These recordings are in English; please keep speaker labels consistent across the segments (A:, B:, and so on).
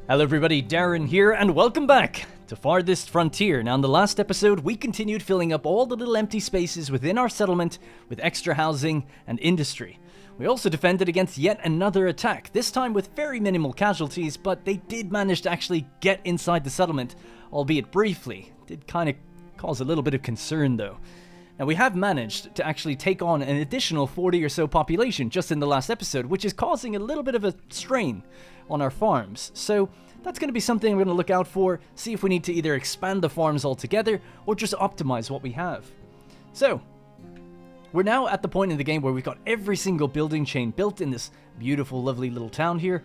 A: Hello everybody, Darren here, and welcome back to Farthest Frontier. Now in the last episode, we continued filling up all the little empty spaces within our settlement with extra housing and industry. We also defended against yet another attack, this time with very minimal casualties, but they did manage to actually get inside the settlement, albeit briefly. It did kind of cause a little bit of concern though. Now we have managed to actually take on an additional 40 or so population just in the last episode, which is causing a little bit of a strain on our farms. So that's going to be something we're going to look out for, see if we need to either expand the farms altogether or just optimize what we have. So we're now at the point in the game where we've got every single building chain built in this beautiful, lovely little town here.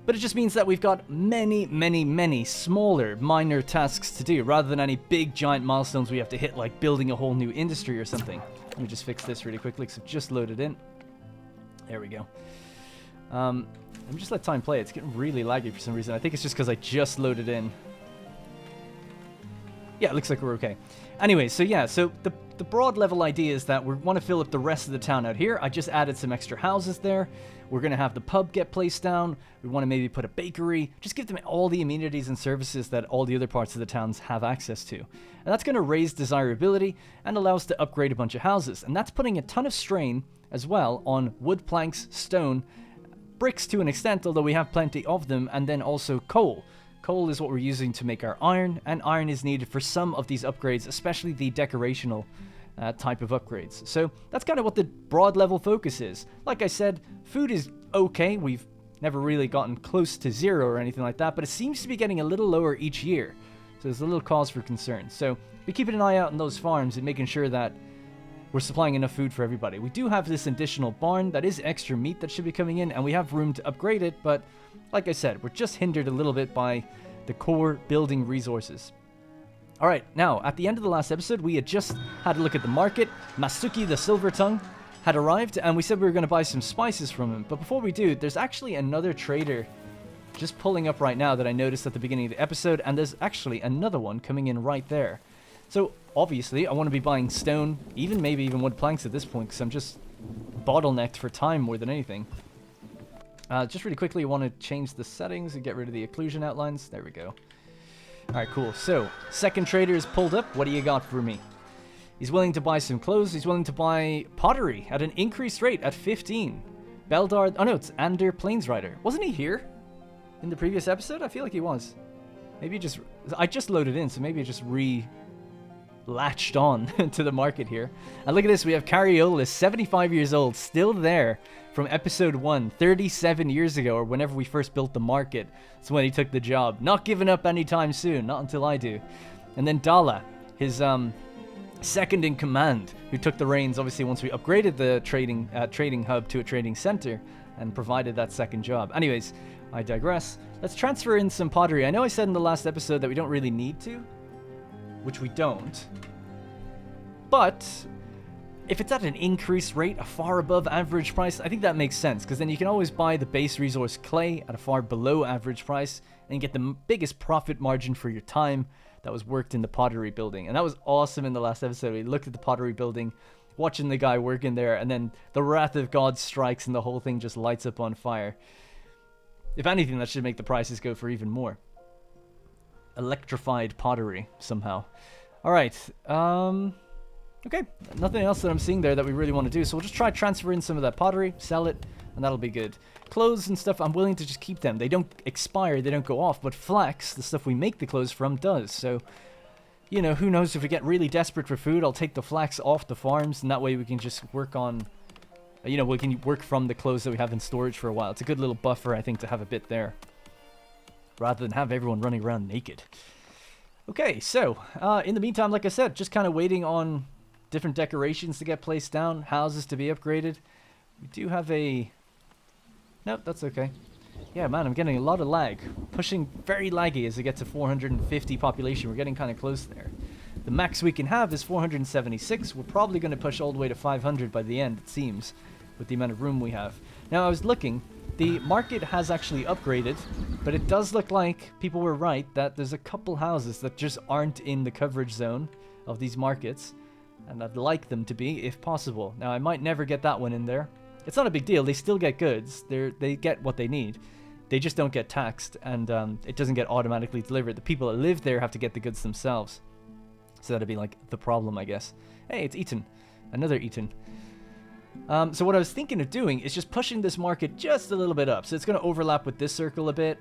A: But it just means that we've got many smaller, minor tasks to do, rather than any big, giant milestones we have to hit, like building a whole new industry or something. Let me just fix this really quickly, because I've just loaded in. There we go. Let me just let time play. It's getting really laggy for some reason. I think it's just because I just loaded in. Yeah, it looks like we're okay. Anyway, so yeah, so the broad level idea is that we want to fill up the rest of the town out here. I just added some extra houses there. We're going to have the pub get placed down. We want to maybe put a bakery. Just give them all the amenities and services that all the other parts of the towns have access to. And that's going to raise desirability and allow us to upgrade a bunch of houses. And that's putting a ton of strain as well on wood planks, stone, bricks to an extent, although we have plenty of them, and then also coal. Coal is what we're using to make our iron, and iron is needed for some of these upgrades, especially the decorational type of upgrades. So that's kind of what the broad level focus is. Like I said, food is okay. We've never really gotten close to zero or anything like that, but it seems to be getting a little lower each year. So there's a little cause for concern. So be keeping an eye out on those farms and making sure that we're supplying enough food for everybody. We do have this additional barn that is extra meat that should be coming in, and we have room to upgrade it, but like I said, we're just hindered a little bit by the core building resources. Alright, now, at the end of the last episode, we had just had a look at the market. Masuki the Silver Tongue had arrived, and we said we were going to buy some spices from him. But before we do, there's actually another trader just pulling up right now that I noticed at the beginning of the episode, and there's actually another one coming in right there. So, obviously, I want to be buying stone, maybe even wood planks at this point, because I'm just bottlenecked for time more than anything. Just really quickly, I want to change the settings and get rid of the occlusion outlines. There we go. Alright, cool. So, second trader is pulled up. What do you got for me? He's willing to buy some clothes. He's willing to buy pottery at an increased rate at 15. Beldar... Oh no, it's Ander Planesrider. Wasn't he here in the previous episode? I feel like he was. Maybe just... I just loaded in, so maybe it just latched on to the market here. And look at this, we have Cariolis, 75 years old, still there from episode 1, 37 years ago, or whenever we first built the market. That's when he took the job. Not giving up anytime soon, not until I do. And then Dala, his second in command, who took the reins, obviously, once we upgraded the trading hub to a trading center and provided that second job. Anyways, I digress. Let's transfer in some pottery. I know I said in the last episode that we don't really need to, which we don't, but if it's at an increased rate, a far above average price, I think that makes sense, because then you can always buy the base resource clay at a far below average price and get the biggest profit margin for your time that was worked in the pottery building. And that was awesome in the last episode. We looked at the pottery building, watching the guy working there, and then the wrath of God strikes and the whole thing just lights up on fire. If anything, that should make the prices go for even more. Electrified pottery somehow. Alright, okay, nothing else that I'm seeing there that we really want to do, so we'll just try transfer in some of that pottery, sell it, and that'll be good. Clothes and stuff, I'm willing to just keep them. They don't expire, they don't go off, but flax, the stuff we make the clothes from, does. So, you know, who knows, if we get really desperate for food, I'll take the flax off the farms, and that way we can just work on, you know, we can work from the clothes that we have in storage for a while. It's a good little buffer, I think, to have a bit there, rather than have everyone running around naked. Okay, so, in the meantime, like I said, just kind of waiting on different decorations to get placed down, houses to be upgraded. We do have a... Nope, that's okay. Yeah, man, I'm getting a lot of lag. Pushing very laggy as I get to 450 population. We're getting kind of close there. The max we can have is 476. We're probably going to push all the way to 500 by the end, it seems, with the amount of room we have. Now, I was looking. The market has actually upgraded, but it does look like people were right that there's a couple houses that just aren't in the coverage zone of these markets, and I'd like them to be, if possible. Now, I might never get that one in there. It's not a big deal. They still get goods. They get what they need. they just don't get taxed, and it doesn't get automatically delivered. The people that live there have to get the goods themselves. So that'd be like the problem, I guess. Hey, it's Eaton. Another Eaton. So what I was thinking of doing is just pushing this market just a little bit up. So it's going to overlap with this circle a bit.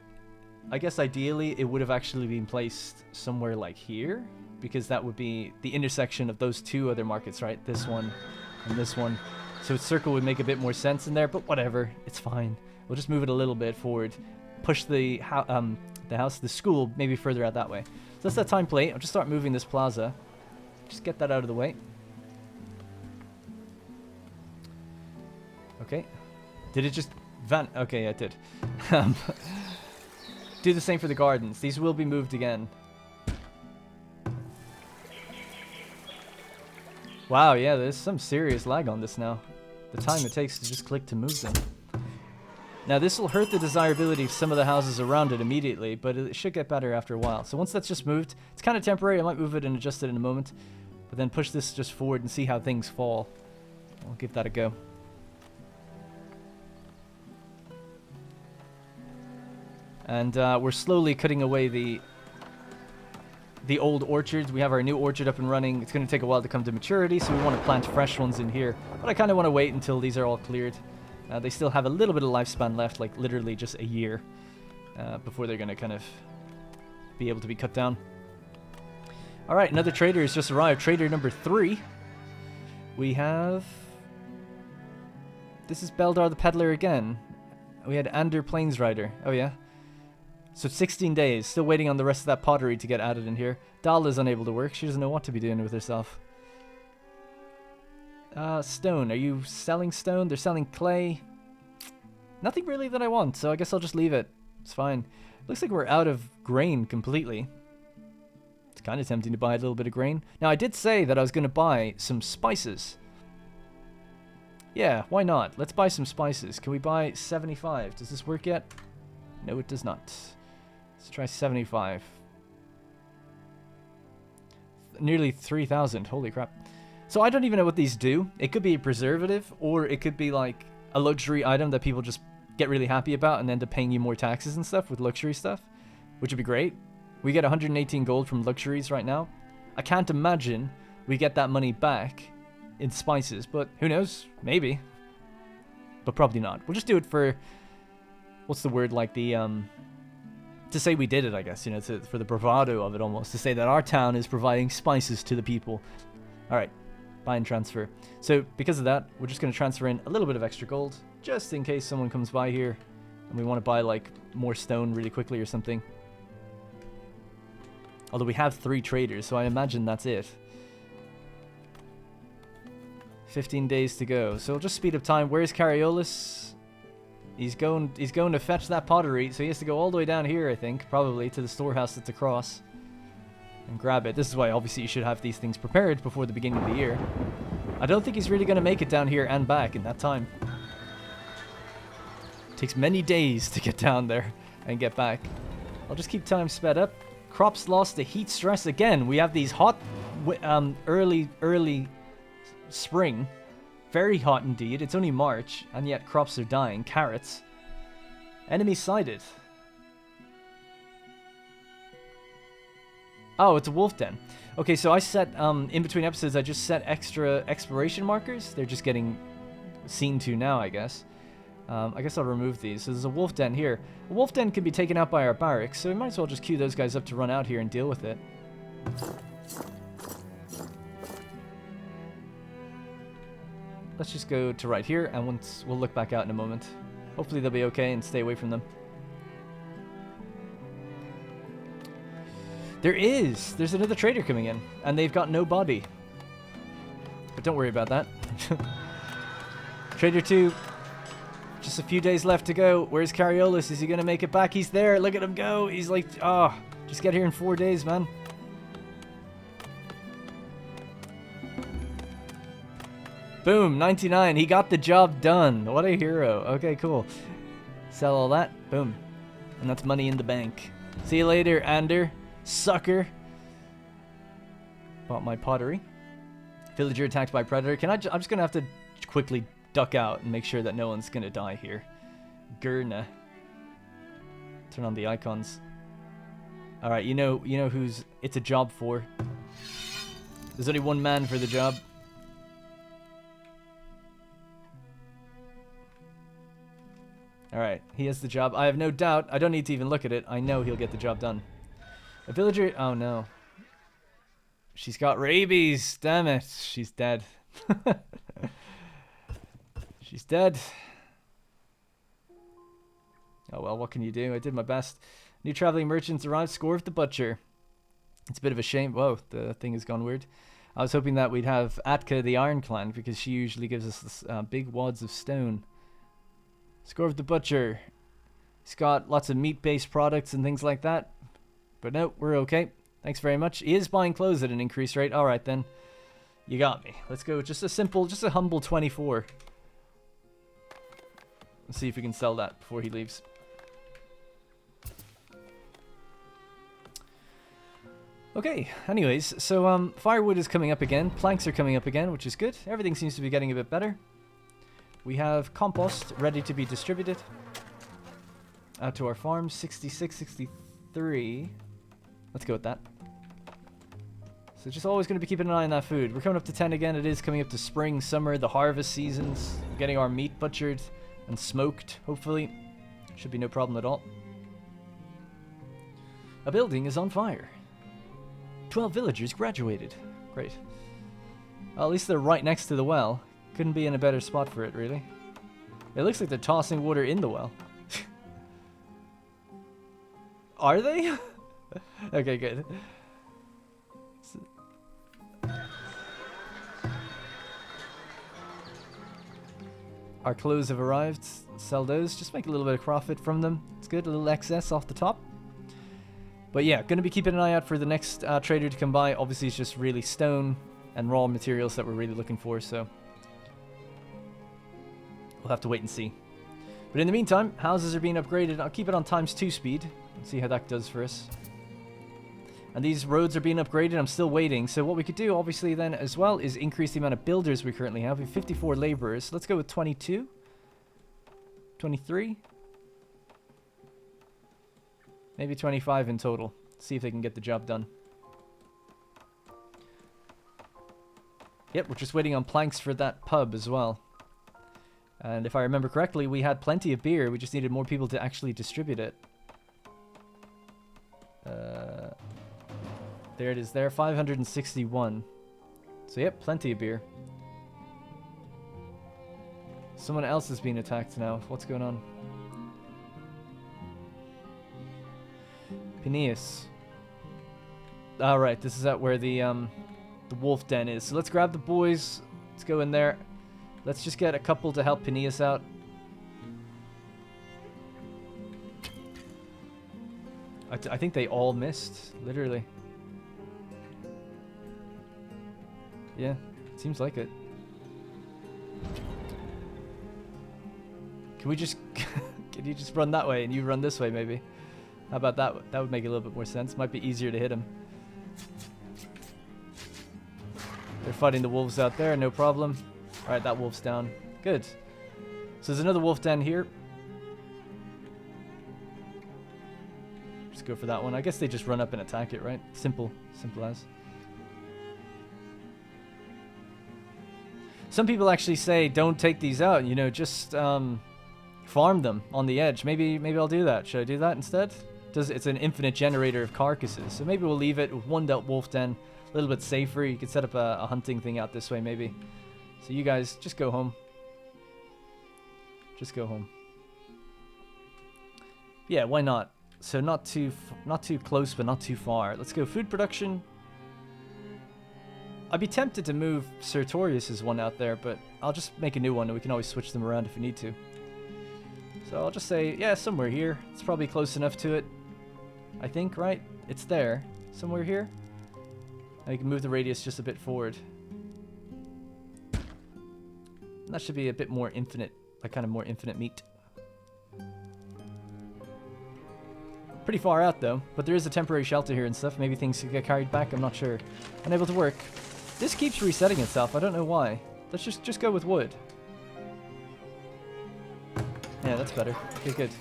A: I guess ideally it would have actually been placed somewhere like here, because that would be the intersection of those two other markets, right? This one and this one. So a circle would make a bit more sense in there, but whatever, it's fine. We'll just move it a little bit forward, push the school maybe further out that way. So that's that time plate. I'll just start moving this plaza. Just get that out of the way. Okay. Did it just van? Okay, yeah, it did. Do the same for the gardens. These will be moved again. Wow, yeah, there's some serious lag on this now. The time it takes to just click to move them. Now, this will hurt the desirability of some of the houses around it immediately, but it should get better after a while. So once that's just moved, it's kind of temporary. I might move it and adjust it in a moment. But then push this just forward and see how things fall. I'll give that a go. And we're slowly cutting away the old orchards. We have our new orchard up and running. It's going to take a while to come to maturity, so we want to plant fresh ones in here. But I kind of want to wait until these are all cleared. They still have a little bit of lifespan left, like literally just a year, before they're going to kind of be able to be cut down. All right, another trader has just arrived. Trader number 3. We have... This is Beldar the Peddler again. We had Ander Plainsrider. Oh, yeah. So 16 days. Still waiting on the rest of that pottery to get added in here. Dal is unable to work. She doesn't know what to be doing with herself. Stone. Are you selling stone? They're selling clay. Nothing really that I want, so I guess I'll just leave it. It's fine. Looks like we're out of grain completely. It's kind of tempting to buy a little bit of grain. Now, I did say that I was going to buy some spices. Yeah, why not? Let's buy some spices. Can we buy 75? Does this work yet? No, it does not. Let's try 75. Nearly 3,000. Holy crap. So I don't even know what these do. It could be a preservative, or it could be like a luxury item that people just get really happy about and end up paying you more taxes and stuff with luxury stuff, which would be great. We get 118 gold from luxuries right now. I can't imagine we get that money back in spices, but who knows? Maybe. But probably not. We'll just do it for... What's the word, like the, to say we did it, I guess, you know, for the bravado of it almost, to say that our town is providing spices to the people. All right, buy and transfer. So because of that, we're just going to transfer in a little bit of extra gold, just in case someone comes by here and we want to buy, like, more stone really quickly or something. Although we have 3 traders, so I imagine that's it. 15 days to go. So we'll just speed up time. Where's Cariolus? He's going to fetch that pottery, so he has to go all the way down here, I think, probably, to the storehouse that's across, and grab it. This is why, obviously, you should have these things prepared before the beginning of the year. I don't think he's really going to make it down here and back in that time. It takes many days to get down there and get back. I'll just keep time sped up. Crops lost to heat stress again. We have these hot, early spring. Very hot indeed. It's only March, and yet crops are dying. Carrots. Enemy sighted. Oh, it's a wolf den. Okay, so I set, in between episodes, I just set extra exploration markers. They're just getting seen to now, I guess. I guess I'll remove these. So there's a wolf den here. A wolf den can be taken out by our barracks, so we might as well just queue those guys up to run out here and deal with it. Let's just go to right here, and once we'll look back out in a moment. Hopefully they'll be okay and stay away from them. There's another trader coming in, and they've got no body. But don't worry about that. Trader 2, just a few days left to go. Where's Cariolus? Is he going to make it back? He's there. Look at him go. He's like, oh, just get here in 4 days, man. Boom, 99. He got the job done. What a hero. Okay, cool. Sell all that. Boom. And that's money in the bank. See you later, Ander. Sucker. Bought my pottery. Villager attacked by predator. I'm just going to have to quickly duck out and make sure that no one's going to die here. Gurna. Turn on the icons. Alright, you know who's it's a job for. There's only one man for the job. Alright, he has the job. I have no doubt. I don't need to even look at it. I know he'll get the job done. A villager... Oh, no. She's got rabies. Damn it. She's dead. She's dead. Oh, well, what can you do? I did my best. New traveling merchants arrived. Score of the butcher. It's a bit of a shame. Whoa, the thing has gone weird. I was hoping that we'd have Atka the Iron Clan, because she usually gives us this, big wads of stone. Score of the butcher. He's got lots of meat-based products and things like that. But no, we're okay. Thanks very much. He is buying clothes at an increased rate. Alright then. You got me. Let's go just a humble 24. Let's see if we can sell that before he leaves. Okay, anyways, so firewood is coming up again. Planks are coming up again, which is good. Everything seems to be getting a bit better. We have compost ready to be distributed out to our farm. 66, 63. Let's go with that. So just always going to be keeping an eye on that food. We're coming up to 10 again. It is coming up to spring, summer, the harvest seasons. We're getting our meat butchered and smoked, hopefully. Should be no problem at all. A building is on fire. 12 villagers graduated. Great. Well, at least they're right next to the well. Couldn't be in a better spot for it, really. It looks like they're tossing water in the well. Are they? Okay, good. Our clothes have arrived. Sell those. Just make a little bit of profit from them. It's good. A little excess off the top. But yeah, going to be keeping an eye out for the next trader to come by. Obviously, it's just really stone and raw materials that we're really looking for, so we'll have to wait and see. But in the meantime, houses are being upgraded. I'll keep it on ×2 speed and see how that does for us. And these roads are being upgraded. I'm still waiting. So what we could do, obviously, then as well, is increase the amount of builders we currently have. We have 54 laborers. Let's go with 22. 23. Maybe 25 in total. See if they can get the job done. Yep, we're just waiting on planks for that pub as well. And if I remember correctly, we had plenty of beer. We just needed more people to actually distribute it. There it is there, 561. So yep, plenty of beer. Someone else is being attacked now. What's going on? Phineas. Alright, this is at where the wolf den is. So let's grab the boys. Let's go in there. Let's just get a couple to help Phineas out. I think they all missed, literally. Yeah, seems like it. Can we just... Can you just run that way and you run this way, maybe? How about that? That would make a little bit more sense. Might be easier to hit him. They're fighting the wolves out there, no problem. Alright, that wolf's down. Good. So there's another wolf den here. Just go for that one. I guess they just run up and attack it, right? Simple. Simple as. Some people actually say don't take these out, you know, just farm them on the edge. Maybe I'll do that. Should I do that instead? It's an infinite generator of carcasses. So maybe we'll leave it with one wolf den. A little bit safer. You could set up a hunting thing out this way, maybe. So you guys, just go home. Just go home. Yeah, why not? So not too close, but not too far. Let's go food production. I'd be tempted to move Sertorius's one out there, but I'll just make a new one, and we can always switch them around if we need to. So I'll just say, yeah, somewhere here. It's probably close enough to it. I think, right? It's there. Somewhere here. And you can move the radius just a bit forward. And that should be a bit more infinite, like kind of more infinite meat. Pretty far out though, but there is a temporary shelter here and stuff. Maybe things could get carried back, I'm not sure. Unable to work. This keeps resetting itself, I don't know why. Let's just go with wood. Yeah, that's better. Okay, good.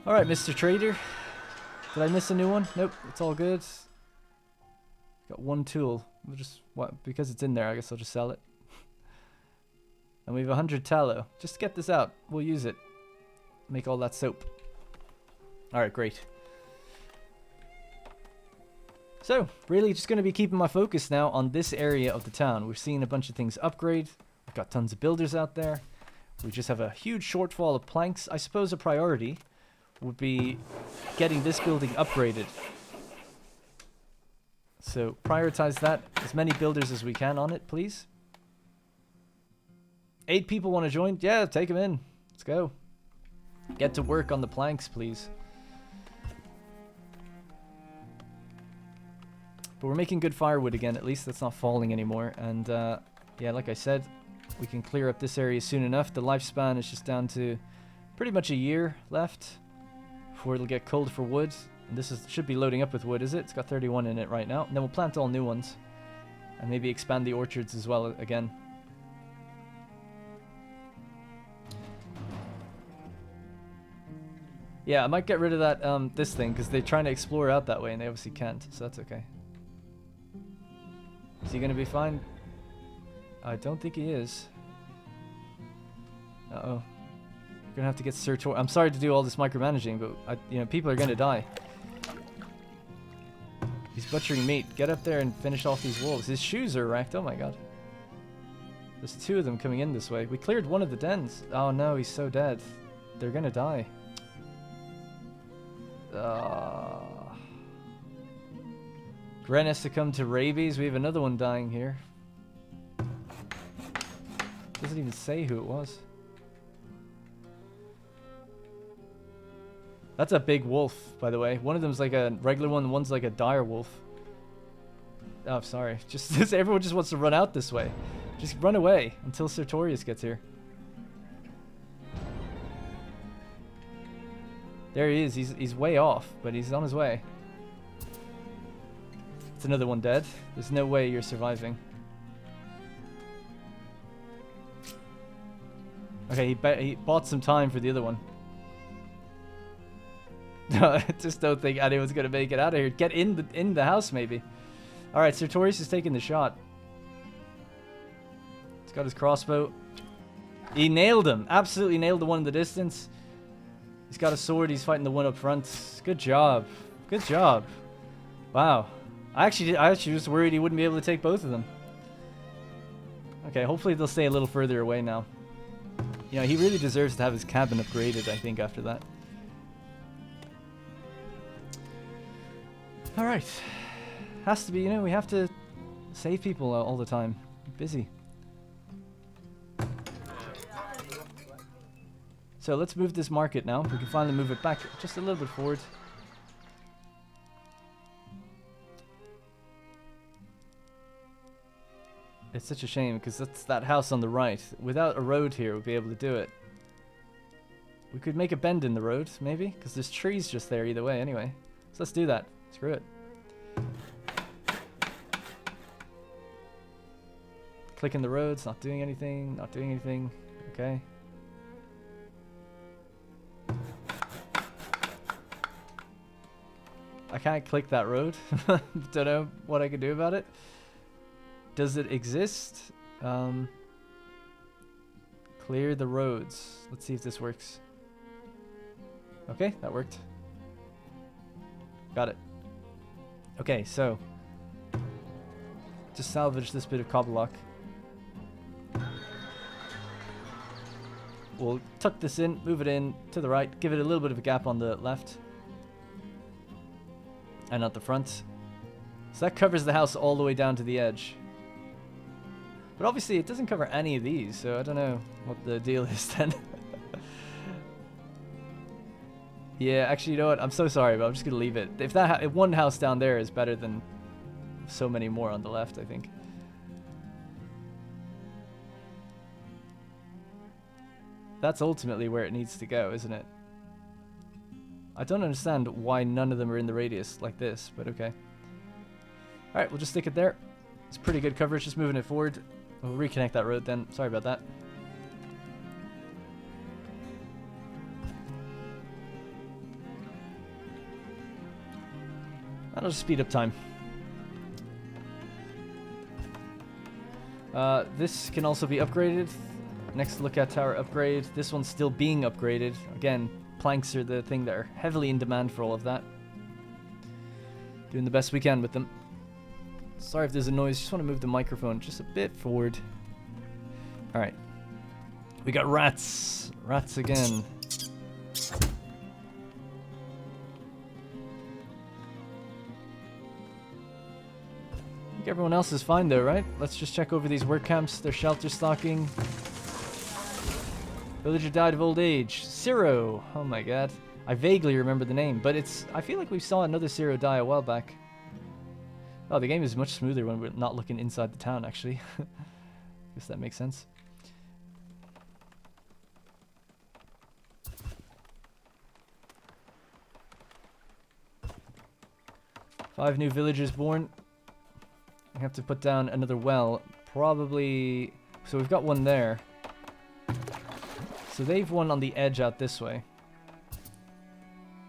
A: Alright, Mr. Trader. Did I miss a new one? Nope, it's all good. Got one tool. We'll just, what, because it's in there, I guess I'll just sell it. And we have 100 tallow. Just get this out. We'll use it. Make all that soap. Alright, great. So, really just going to be keeping my focus now on this area of the town. We're seeing a bunch of things upgrade. We've got tons of builders out there. We just have a huge shortfall of planks. I suppose a priority would be getting this building upgraded. So prioritize that. As many builders as we can on it, please. 8 people want to join? Yeah, take them in. Let's go. Get to work on the planks, please. But we're making good firewood again. At least that's not falling anymore. And yeah, like I said, we can clear up this area soon enough. The lifespan is just down to pretty much a year left before it'll get cold for wood. And this should be loading up with wood, is it? It's got 31 in it right now. And then we'll plant all new ones. And maybe expand the orchards as well again. Yeah, I might get rid of that this thing, because they're trying to explore out that way and they obviously can't, so that's okay. Is he going to be fine? I don't think he is. Uh-oh. We're going to have to get Sertor. I'm sorry to do all this micromanaging, but you know, people are going to die. He's butchering meat. Get up there and finish off these wolves. His shoes are wrecked. Oh my god. There's 2 of them coming in this way. We cleared one of the dens. Oh no, he's so dead. They're going to die. Gren has succumbed to rabies. We have another one dying here. Doesn't even say who it was. That's a big wolf, by the way. One of them's like a regular one, one's like a dire wolf. Oh, sorry. Just everyone just wants to run out this way. Just run away until Sertorius gets here. There he is. He's way off, but he's on his way. It's another one dead. There's no way you're surviving. Okay, he bought some time for the other one. I just don't think anyone's gonna make it out of here. Get in the house, maybe. All right, Sertorius is taking the shot. He's got his crossbow. He nailed him. Absolutely nailed the one in the distance. He's got a sword. He's fighting the one up front. Good job. Good job. Wow. I actually was worried he wouldn't be able to take both of them. Okay, hopefully they'll stay a little further away now. You know, he really deserves to have his cabin upgraded, I think, after that. Alright. Has to be, you know, we have to save people all the time. Busy. So let's move this market now. We can finally move it back just a little bit forward. It's such a shame because that's that house on the right. Without a road here, we'd be able to do it. We could make a bend in the road, maybe, because there's trees just there either way anyway. So let's do that. Screw it. Clicking the roads, not doing anything, not doing anything. Okay. I can't click that road. Don't know what I can do about it. Does it exist? Clear the roads. Let's see if this works. Okay, that worked. Got it. Okay, so just salvage this bit of cobble block. We'll tuck this in, move it in to the right, give it a little bit of a gap on the left. And at the front. So that covers the house all the way down to the edge. But obviously it doesn't cover any of these, so I don't know what the deal is then. Yeah, actually, you know what? I'm so sorry, but I'm just going to leave it. If that if one house down there is better than so many more on the left, I think. That's ultimately where it needs to go, isn't it? I don't understand why none of them are in the radius like this, but okay. Alright, we'll just stick it there. It's pretty good coverage, just moving it forward. We'll reconnect that road then. Sorry about that. That'll just speed up time. This can also be upgraded. Next lookout tower upgrade. This one's still being upgraded. Again, planks are the thing that are heavily in demand for all of that. Doing the best we can with them. Sorry if there's a noise. Just want to move the microphone just a bit forward. Alright. We got rats. Rats again. I think everyone else is fine though, right? Let's just check over these work camps. Their shelter stocking. Villager died of old age. Ciro. Oh my god. I vaguely remember the name, but it's... I feel like we saw another Ciro die a while back. Oh, the game is much smoother when we're not looking inside the town, actually. Guess that makes sense. Five new villagers born. We have to put down another well. Probably... So we've got one there. So they've one on the edge out this way.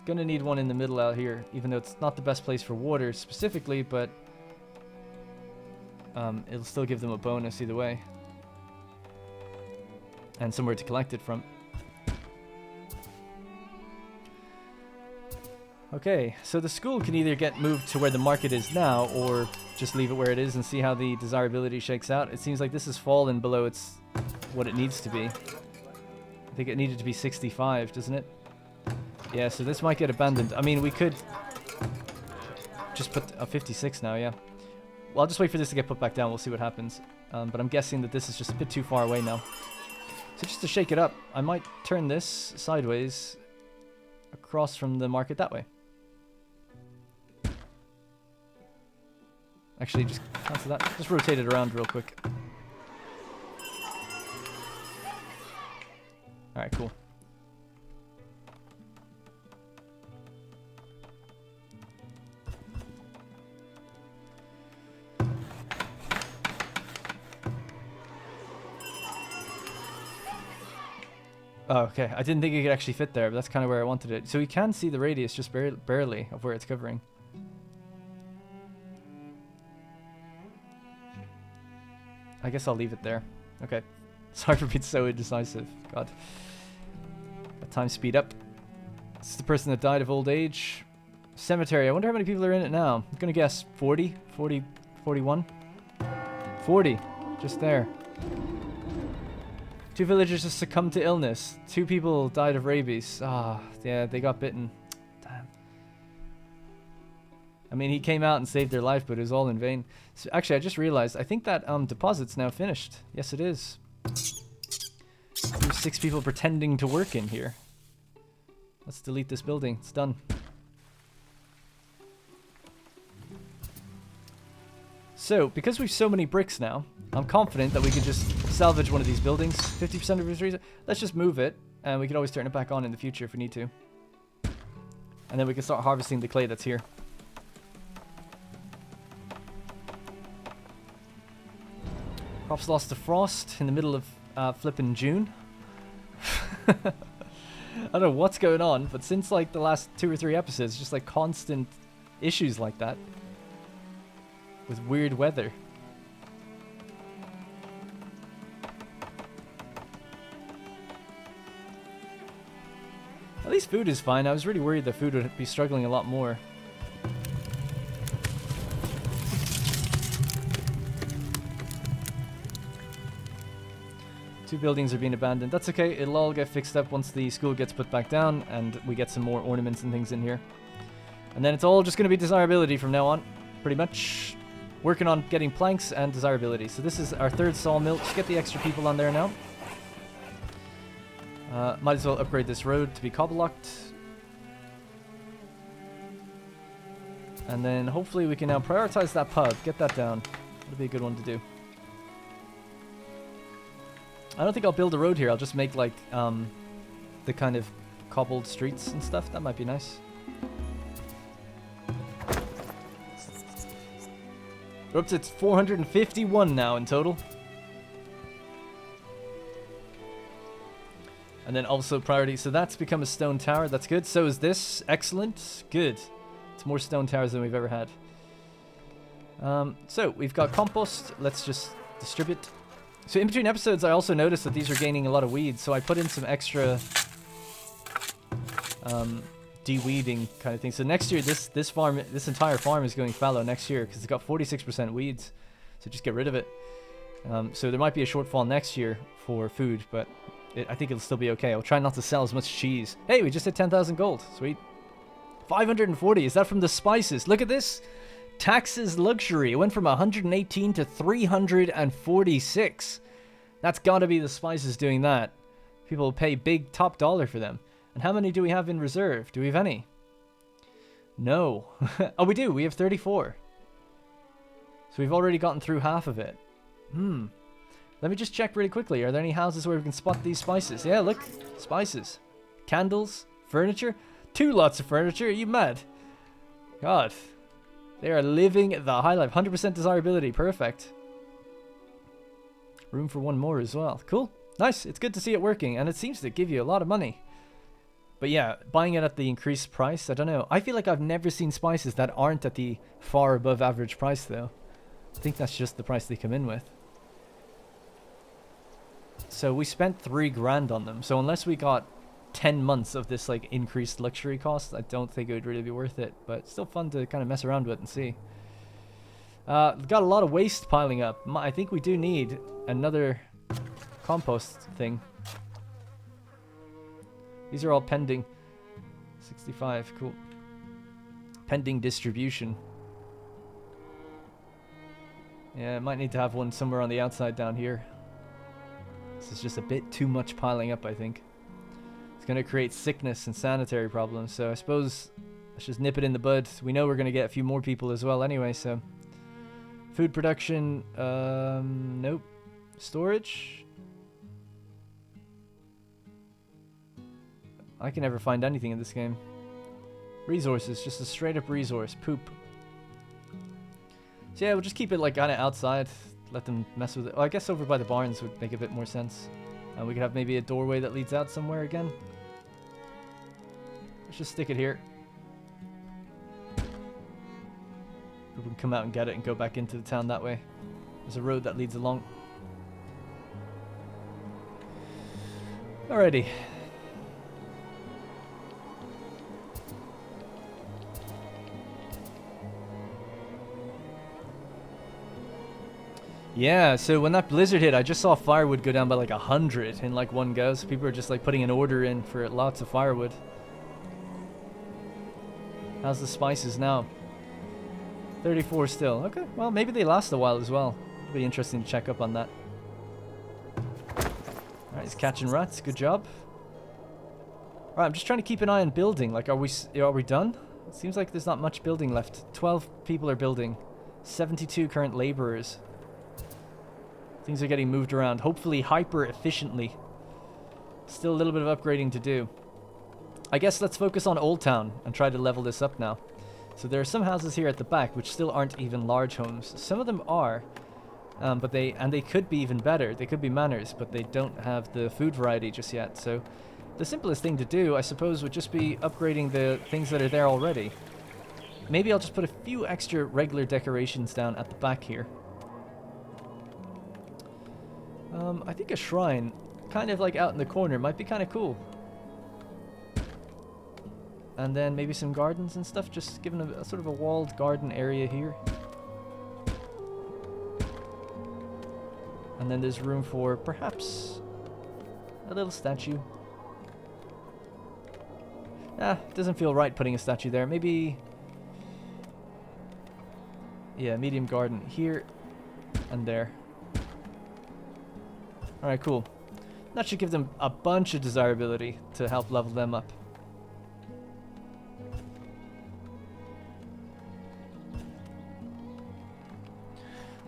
A: Gonna need one in the middle out here, even though it's not the best place for water specifically, but it'll still give them a bonus either way. And somewhere to collect it from. Okay, so the school can either get moved to where the market is now, or just leave it where it is and see how the desirability shakes out. It seems like this has fallen below its what it needs to be. I think it needed to be 65, doesn't it? Yeah, so this might get abandoned. I mean, we could just put a 56 now, yeah. Well, I'll just wait for this to get put back down. We'll see what happens. But I'm guessing that this is just a bit too far away now. So just to shake it up, I might turn this sideways across from the market that way. Actually, just cancel that. Just rotate it around real quick. Alright, cool. Oh, okay. I didn't think it could actually fit there, but that's kind of where I wanted it. So you can see the radius just barely of where it's covering. I guess I'll leave it there. Okay. Sorry for being so indecisive. God. Let time speed up. This is the person that died of old age. Cemetery. I wonder how many people are in it now. I'm going to guess 40, 40, 41. 40. Just there. 2 villagers have succumbed to illness. 2 people died of rabies. Ah, yeah, they got bitten. Damn. I mean, he came out and saved their life, but it was all in vain. So, actually, I just realized, I think that deposit's now finished. Yes, it is. There's 6 people pretending to work in here. Let's delete this building. It's done. So, because we've so many bricks now, I'm confident that we can just salvage one of these buildings. 50% of its reason. Let's just move it, and we can always turn it back on in the future if we need to. And then we can start harvesting the clay that's here. Crops lost to frost in the middle of flippin' June. I don't know what's going on, but since like the last 2 or 3 episodes, just like constant issues like that. With weird weather. At least food is fine. I was really worried that food would be struggling a lot more. Two buildings are being abandoned. That's okay. It'll all get fixed up once the school gets put back down and we get some more ornaments and things in here. And then it's all just going to be desirability from now on. Pretty much. Working on getting planks and desirability. So this is our 3rd sawmill. Just get the extra people on there now. Might as well upgrade this road to be cobble-locked. And then hopefully we can now prioritize that pub. Get that down. That'll be a good one to do. I don't think I'll build a road here. I'll just make like the kind of cobbled streets and stuff. That might be nice. We're up to 451 now in total. And then also priority. So that's become a stone tower. That's good. So is this. Excellent. Good. It's more stone towers than we've ever had. So we've got compost. Let's just distribute. So in between episodes, I also noticed that these are gaining a lot of weeds. So I put in some extra de-weeding kind of thing. So next year, this entire farm is going fallow next year because it's got 46% weeds. So just get rid of it. So there might be a shortfall next year for food, but I think it'll still be okay. I'll try not to sell as much cheese. Hey, we just hit 10,000 gold. Sweet. 540. Is that from the spices? Look at this. Taxes luxury. It went from 118 to 346. That's got to be the spices doing that. People pay big top dollar for them. And how many do we have in reserve? Do we have any? No. Oh, we do. We have 34. So we've already gotten through half of it. Let me just check really quickly. Are there any houses where we can spot these spices? Yeah, look. Spices. Candles. Furniture. 2 lots of furniture. Are you mad? God. They are living the high life. 100% desirability. Perfect. Room for one more as well. Cool. Nice. It's good to see it working. And it seems to give you a lot of money. But yeah, buying it at the increased price, I don't know. I feel like I've never seen spices that aren't at the far above average price though. I think that's just the price they come in with. So we spent 3 grand on them. So unless we got 10 months of this like increased luxury cost, I don't think it would really be worth it. But it's still fun to kind of mess around with and see. We've got a lot of waste piling up. I think we do need another compost thing. These are all pending. 65, cool. Pending distribution. Yeah, I might need to have one somewhere on the outside down here. This is just a bit too much piling up, I think. It's going to create sickness and sanitary problems, so I suppose let's just nip it in the bud. We know we're going to get a few more people as well anyway, so... Food production, nope. Storage? I can never find anything in this game. Resources, just a straight up resource. Poop. So yeah, we'll just keep it like kind of outside. Let them mess with it. Well, I guess over by the barns would make a bit more sense. And we could have maybe a doorway that leads out somewhere again. Let's just stick it here. We can come out and get it and go back into the town that way. There's a road that leads along. Alrighty. Yeah, so when that blizzard hit, I just saw firewood go down by like 100 in like one go. So people are just like putting an order in for lots of firewood. How's the spices now? 34 still. Okay, well maybe they last a while as well. It'll be interesting to check up on that. Alright, he's catching rats. Good job. Alright, I'm just trying to keep an eye on building. Like, are we done? It seems like there's not much building left. 12 people are building. 72 current laborers. Things are getting moved around, hopefully hyper efficiently. Still a little bit of upgrading to do. I guess let's focus on Old Town and try to level this up now. So there are some houses here at the back which still aren't even large homes. Some of them are, but they could be even better. They could be manors, but they don't have the food variety just yet. So the simplest thing to do, I suppose, would just be upgrading the things that are there already. Maybe I'll just put a few extra regular decorations down at the back here. I think a shrine, kind of like out in the corner, might be kind of cool. And then maybe some gardens and stuff, just giving a sort of a walled garden area here. And then there's room for perhaps a little statue. It doesn't feel right putting a statue there. Maybe, yeah, medium garden here and there. Alright, cool. That should give them a bunch of desirability to help level them up.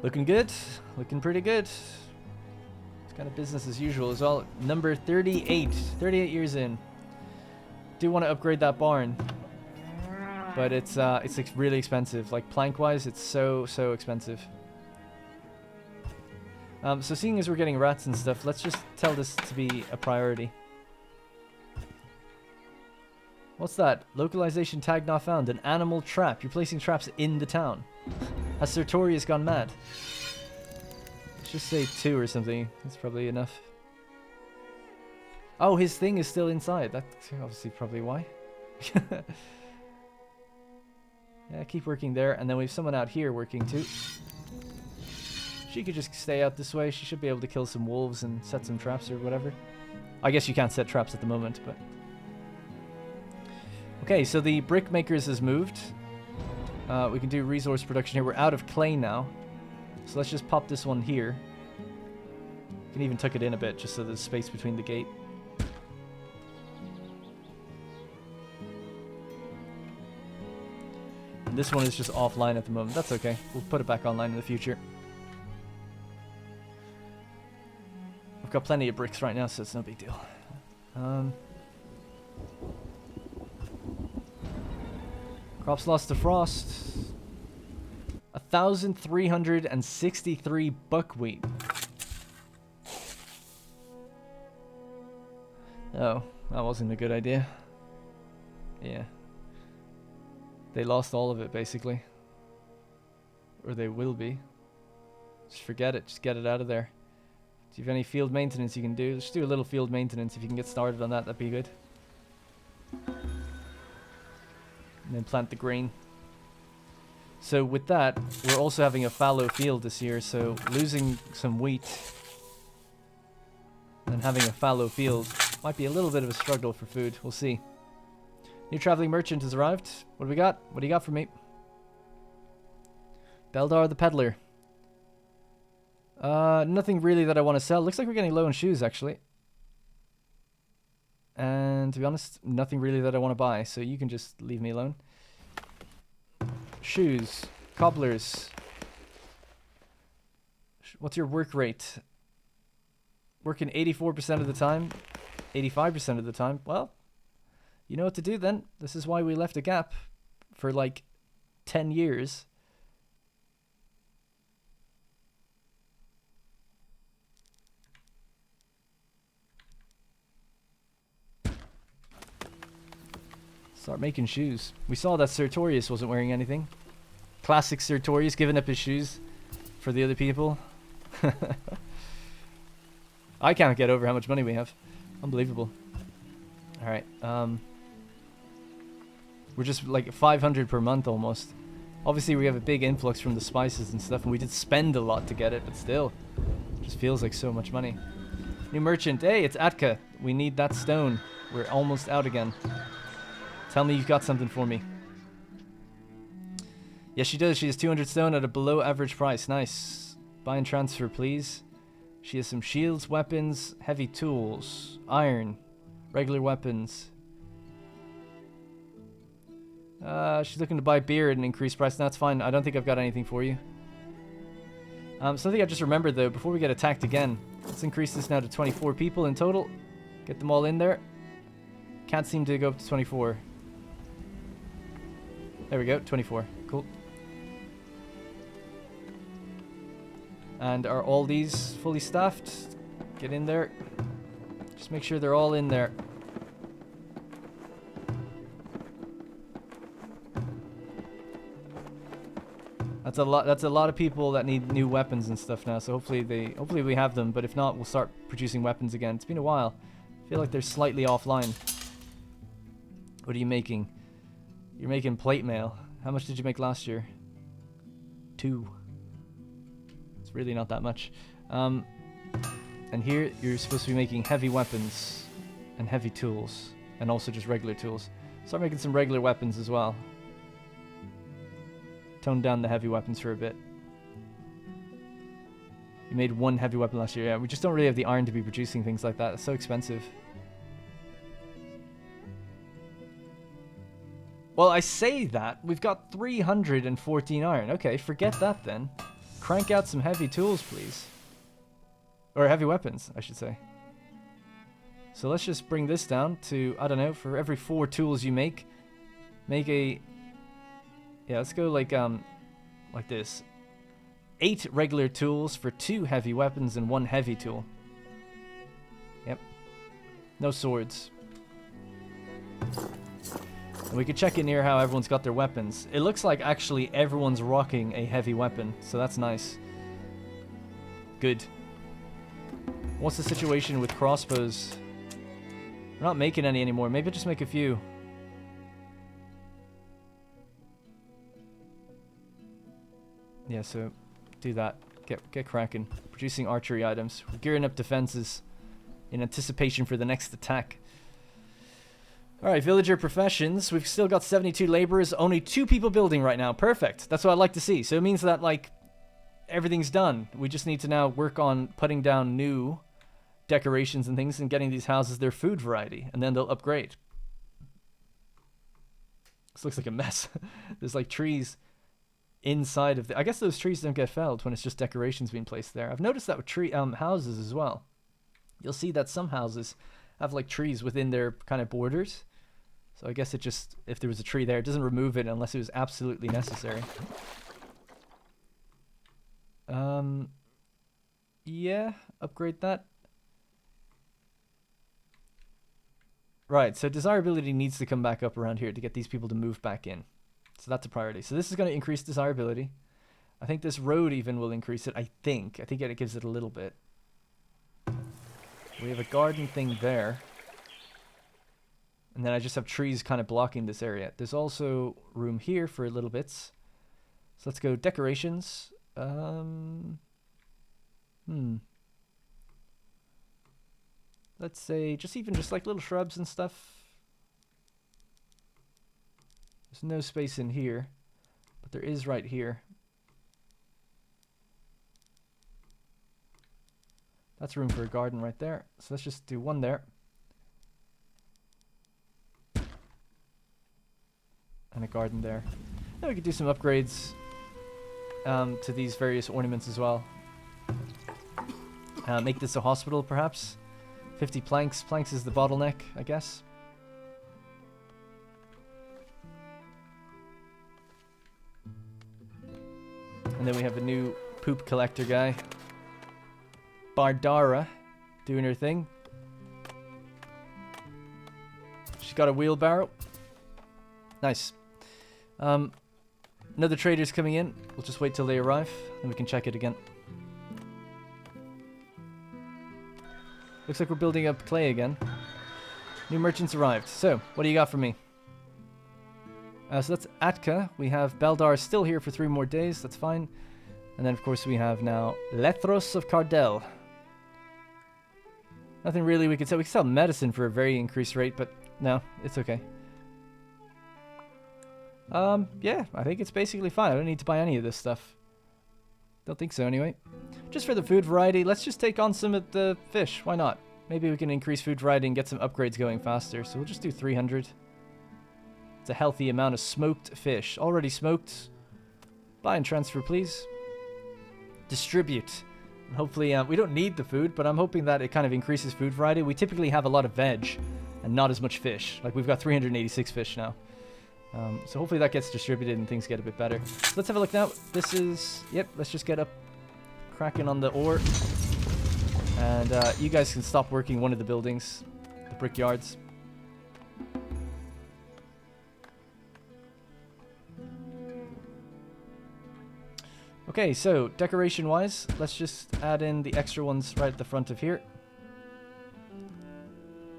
A: Looking good. Looking pretty good. It's kind of business as usual as well. Number 38. 38 years in. Do want to upgrade that barn. But it's really expensive. Like plank-wise, it's so expensive. So seeing as we're getting rats and stuff, let's just tell this to be a priority. What's that? Localization tag not found. An animal trap. You're placing traps in the town. Has Sertorius gone mad? Let's just say 2 or something. That's probably enough. Oh, his thing is still inside. That's obviously probably why. Yeah, keep working there. And then we have someone out here working too. She could just stay out this way. She should be able to kill some wolves and set some traps or whatever. I guess you can't set traps at the moment, but... Okay, so the brick makers has moved. We can do resource production here. We're out of clay now. So let's just pop this one here. You can even tuck it in a bit just so there's space between the gate. And this one is just offline at the moment. That's okay. We'll put it back online in the future. I've got plenty of bricks right now, so it's no big deal. Crops lost to frost. 1,363 buckwheat. Oh, that wasn't a good idea. Yeah. They lost all of it, basically. Or they will be. Just forget it. Just get it out of there. Do you have any field maintenance you can do? Just do a little field maintenance. If you can get started on that, that'd be good. And then plant the grain. So with that, we're also having a fallow field this year, so losing some wheat and having a fallow field might be a little bit of a struggle for food. We'll see. New traveling merchant has arrived. What do we got? What do you got for me? Beldar the peddler. Nothing really that I want to sell. Looks like we're getting low on shoes, actually. And to be honest, nothing really that I want to buy, so you can just leave me alone. Shoes. Cobblers. What's your work rate? Working 84% of the time? 85% of the time? Well, you know what to do then. This is why we left a gap for like 10 years. Start making shoes. We saw that Sertorius wasn't wearing anything. Classic Sertorius giving up his shoes for the other people. I can't get over how much money we have. Unbelievable. Alright, we're just like 500 per month almost. Obviously we have a big influx from the spices and stuff, and we did spend a lot to get it, but still. It just feels like so much money. New merchant. Hey, it's Atka. We need that stone. We're almost out again. Tell me you've got something for me. Yes, she does. She has 200 stone at a below average price. Nice. Buy and transfer, please. She has some shields, weapons, heavy tools, iron, regular weapons. She's looking to buy beer at an increased price. That's fine. I don't think I've got anything for you. Something I just remembered, though, before we get attacked again. Let's increase this now to 24 people in total. Get them all in there. Can't seem to go up to 24. There we go, 24. Cool. And are all these fully staffed? Get in there. Just make sure they're all in there. That's a lot of people that need new weapons and stuff now, so hopefully we have them, but if not, we'll start producing weapons again. It's been a while. I feel like they're slightly offline. What are you making? You're making plate mail. How much did you make last year? 2. It's really not that much. And here you're supposed to be making heavy weapons and heavy tools, and also just regular tools. Start making some regular weapons as well. Tone down the heavy weapons for a bit. You made 1 heavy weapon last year. Yeah, we just don't really have the iron to be producing things like that. It's so expensive. Well, I say that. We've got 314 iron. Okay, forget that then. Crank out some heavy tools, please. Or heavy weapons, I should say. So let's just bring this down to, I don't know, for every 4 tools you make a... Yeah, let's go like this. 8 regular tools for 2 heavy weapons and 1 heavy tool. Yep. No swords. And we could check in here how everyone's got their weapons. It looks like actually everyone's rocking a heavy weapon, so that's nice. Good. What's the situation with crossbows? We're not making any anymore. Maybe just make a few. Yeah, so do that. Get cracking. Producing archery items. We're gearing up defenses in anticipation for the next attack. Alright, villager professions. We've still got 72 laborers. Only 2 people building right now. Perfect. That's what I'd like to see. So it means that, like, everything's done. We just need to now work on putting down new decorations and things and getting these houses their food variety. And then they'll upgrade. This looks like a mess. There's, like, trees inside of the... I guess those trees don't get felled when it's just decorations being placed there. I've noticed that with houses as well. You'll see that some houses have like trees within their kind of borders. So I guess it just, if there was a tree there, it doesn't remove it unless it was absolutely necessary. Yeah, upgrade that. Right, so desirability needs to come back up around here to get these people to move back in. So that's a priority. So this is going to increase desirability. I think this road even will increase it, I think. I think it gives it a little bit. We have a garden thing there. And then I just have trees kind of blocking this area. There's also room here for little bits. So let's go decorations. Let's say just like little shrubs and stuff. There's no space in here, but there is right here. That's room for a garden right there. So let's just do one there. And a garden there. Then we could do some upgrades to these various ornaments as well. Make this a hospital, perhaps. 50 planks. Planks is the bottleneck, I guess. And then we have a new poop collector guy. Bardara doing her thing. She's got a wheelbarrow. Nice. Another trader's coming in. We'll just wait till they arrive, and we can check it again. Looks like we're building up clay again. New merchants arrived. So, what do you got for me? So that's Atka. We have Beldar still here for 3 more days. That's fine. And then, of course, we have now Lethros of Cardell. Nothing really we could sell. We could sell medicine for a very increased rate, but no, it's okay. Yeah, I think it's basically fine. I don't need to buy any of this stuff. Don't think so, anyway. Just for the food variety, let's just take on some of the fish. Why not? Maybe we can increase food variety and get some upgrades going faster. So we'll just do 300. It's a healthy amount of smoked fish. Already smoked. Buy and transfer, please. Distribute. And hopefully, we don't need the food, but I'm hoping that it kind of increases food variety. We typically have a lot of veg and not as much fish. Like, we've got 386 fish now. So hopefully that gets distributed and things get a bit better. So let's have a look now. This is... Yep, let's just get up cracking on the ore. And you guys can stop working one of the buildings. The brickyards. Okay, so decoration-wise, let's just add in the extra ones right at the front of here.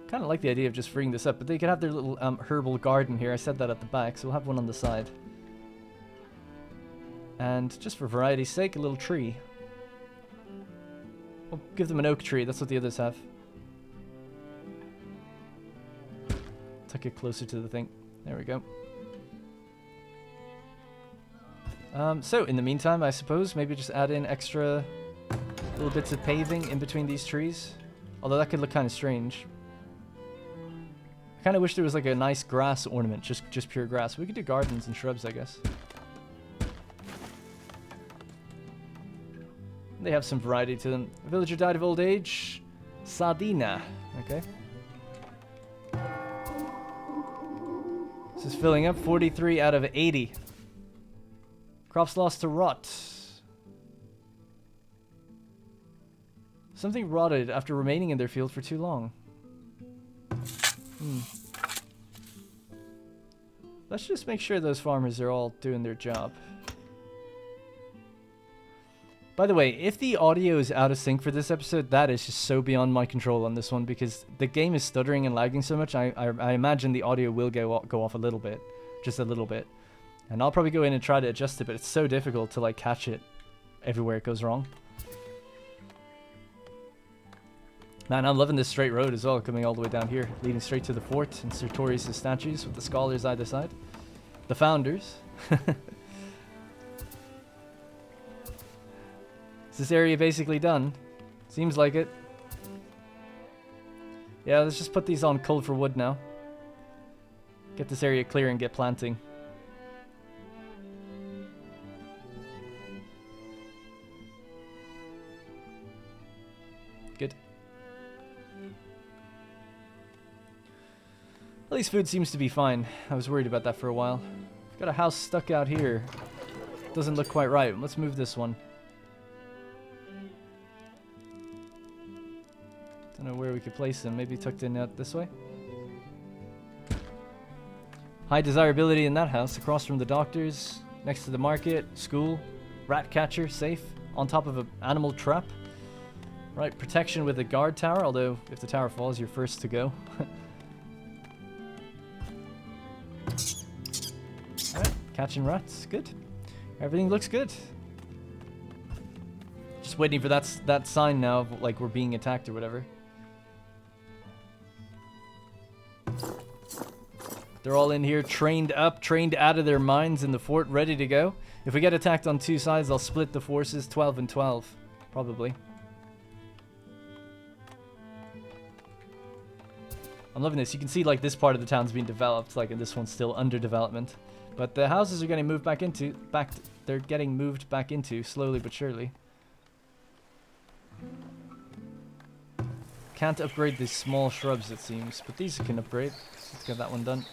A: Kind of like the idea of just freeing this up, but they could have their little herbal garden here. I said that at the back, so we'll have one on the side. And just for variety's sake, a little tree. We'll give them an oak tree. That's what the others have. Tuck it closer to the thing. There we go. So, in the meantime, I suppose, maybe just add in extra little bits of paving in between these trees. Although that could look kind of strange. I kind of wish there was like a nice grass ornament, just pure grass. We could do gardens and shrubs, I guess. They have some variety to them. A villager died of old age. Sardina. Okay. This is filling up. 43 out of 80. Crops lost to rot. Something rotted after remaining in their field for too long. Let's just make sure those farmers are all doing their job. By the way, if the audio is out of sync for this episode, that is just so beyond my control on this one, because the game is stuttering and lagging so much. I imagine the audio will go off a little bit, just a little bit, and I'll probably go in and try to adjust it, but it's so difficult to like catch it everywhere it goes wrong. Man, I'm loving this straight road as well, coming all the way down here, leading straight to the fort and Sertorius' statues with the scholars either side, the founders. Is this area basically done? Seems like it. Yeah, let's just put these on coal for wood now. Get this area clear and get planting. Good. At least food seems to be fine. I was worried about that for a while. We've got a house stuck out here. Doesn't look quite right. Let's move this one. Don't know where we could place them. Maybe tucked in out this way. High desirability in that house, across from the doctors, next to the market, school, rat catcher, safe, on top of an animal trap. Right, protection with a guard tower, although if the tower falls, you're first to go. Alright, catching rats, good. Everything looks good. Just waiting for that sign now of like we're being attacked or whatever. They're all in here, trained up, trained out of their minds in the fort, ready to go. If we get attacked on two sides, I'll split the forces, 12 and 12, probably. I'm loving this. You can see like this part of the town's being developed, like, and this one's still under development. But the houses are getting moved they're getting moved back into slowly but surely. Can't upgrade these small shrubs, it seems, but these can upgrade. Let's get that one done.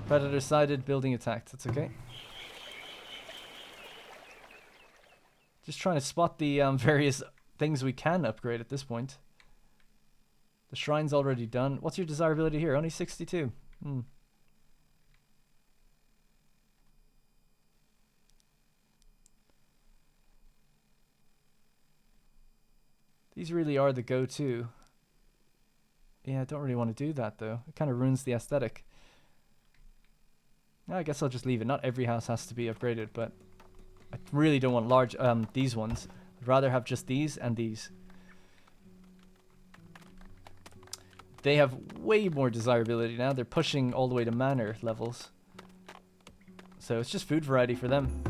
A: Predator sighted, building attacked. That's okay. Just trying to spot the various things we can upgrade at this point. The shrine's already done. What's your desirability here? Only 62. These really are the go-to. Yeah, I don't really want to do that though. It kind of ruins the aesthetic. I guess I'll just leave it. Not every house has to be upgraded, but I really don't want large these ones. I'd rather have just these and these. They have way more desirability now. They're pushing all the way to manor levels. So it's just food variety for them.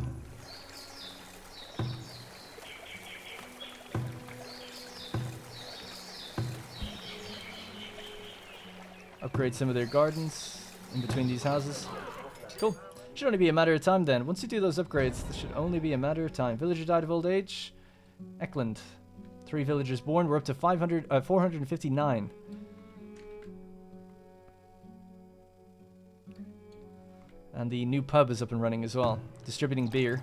A: Upgrade some of their gardens in between these houses. Cool. Should only be a matter of time then. Once you do those upgrades, this should only be a matter of time. Villager died of old age. Eckland. 3 villagers born. We're up to 459. And the new pub is up and running as well. Distributing beer.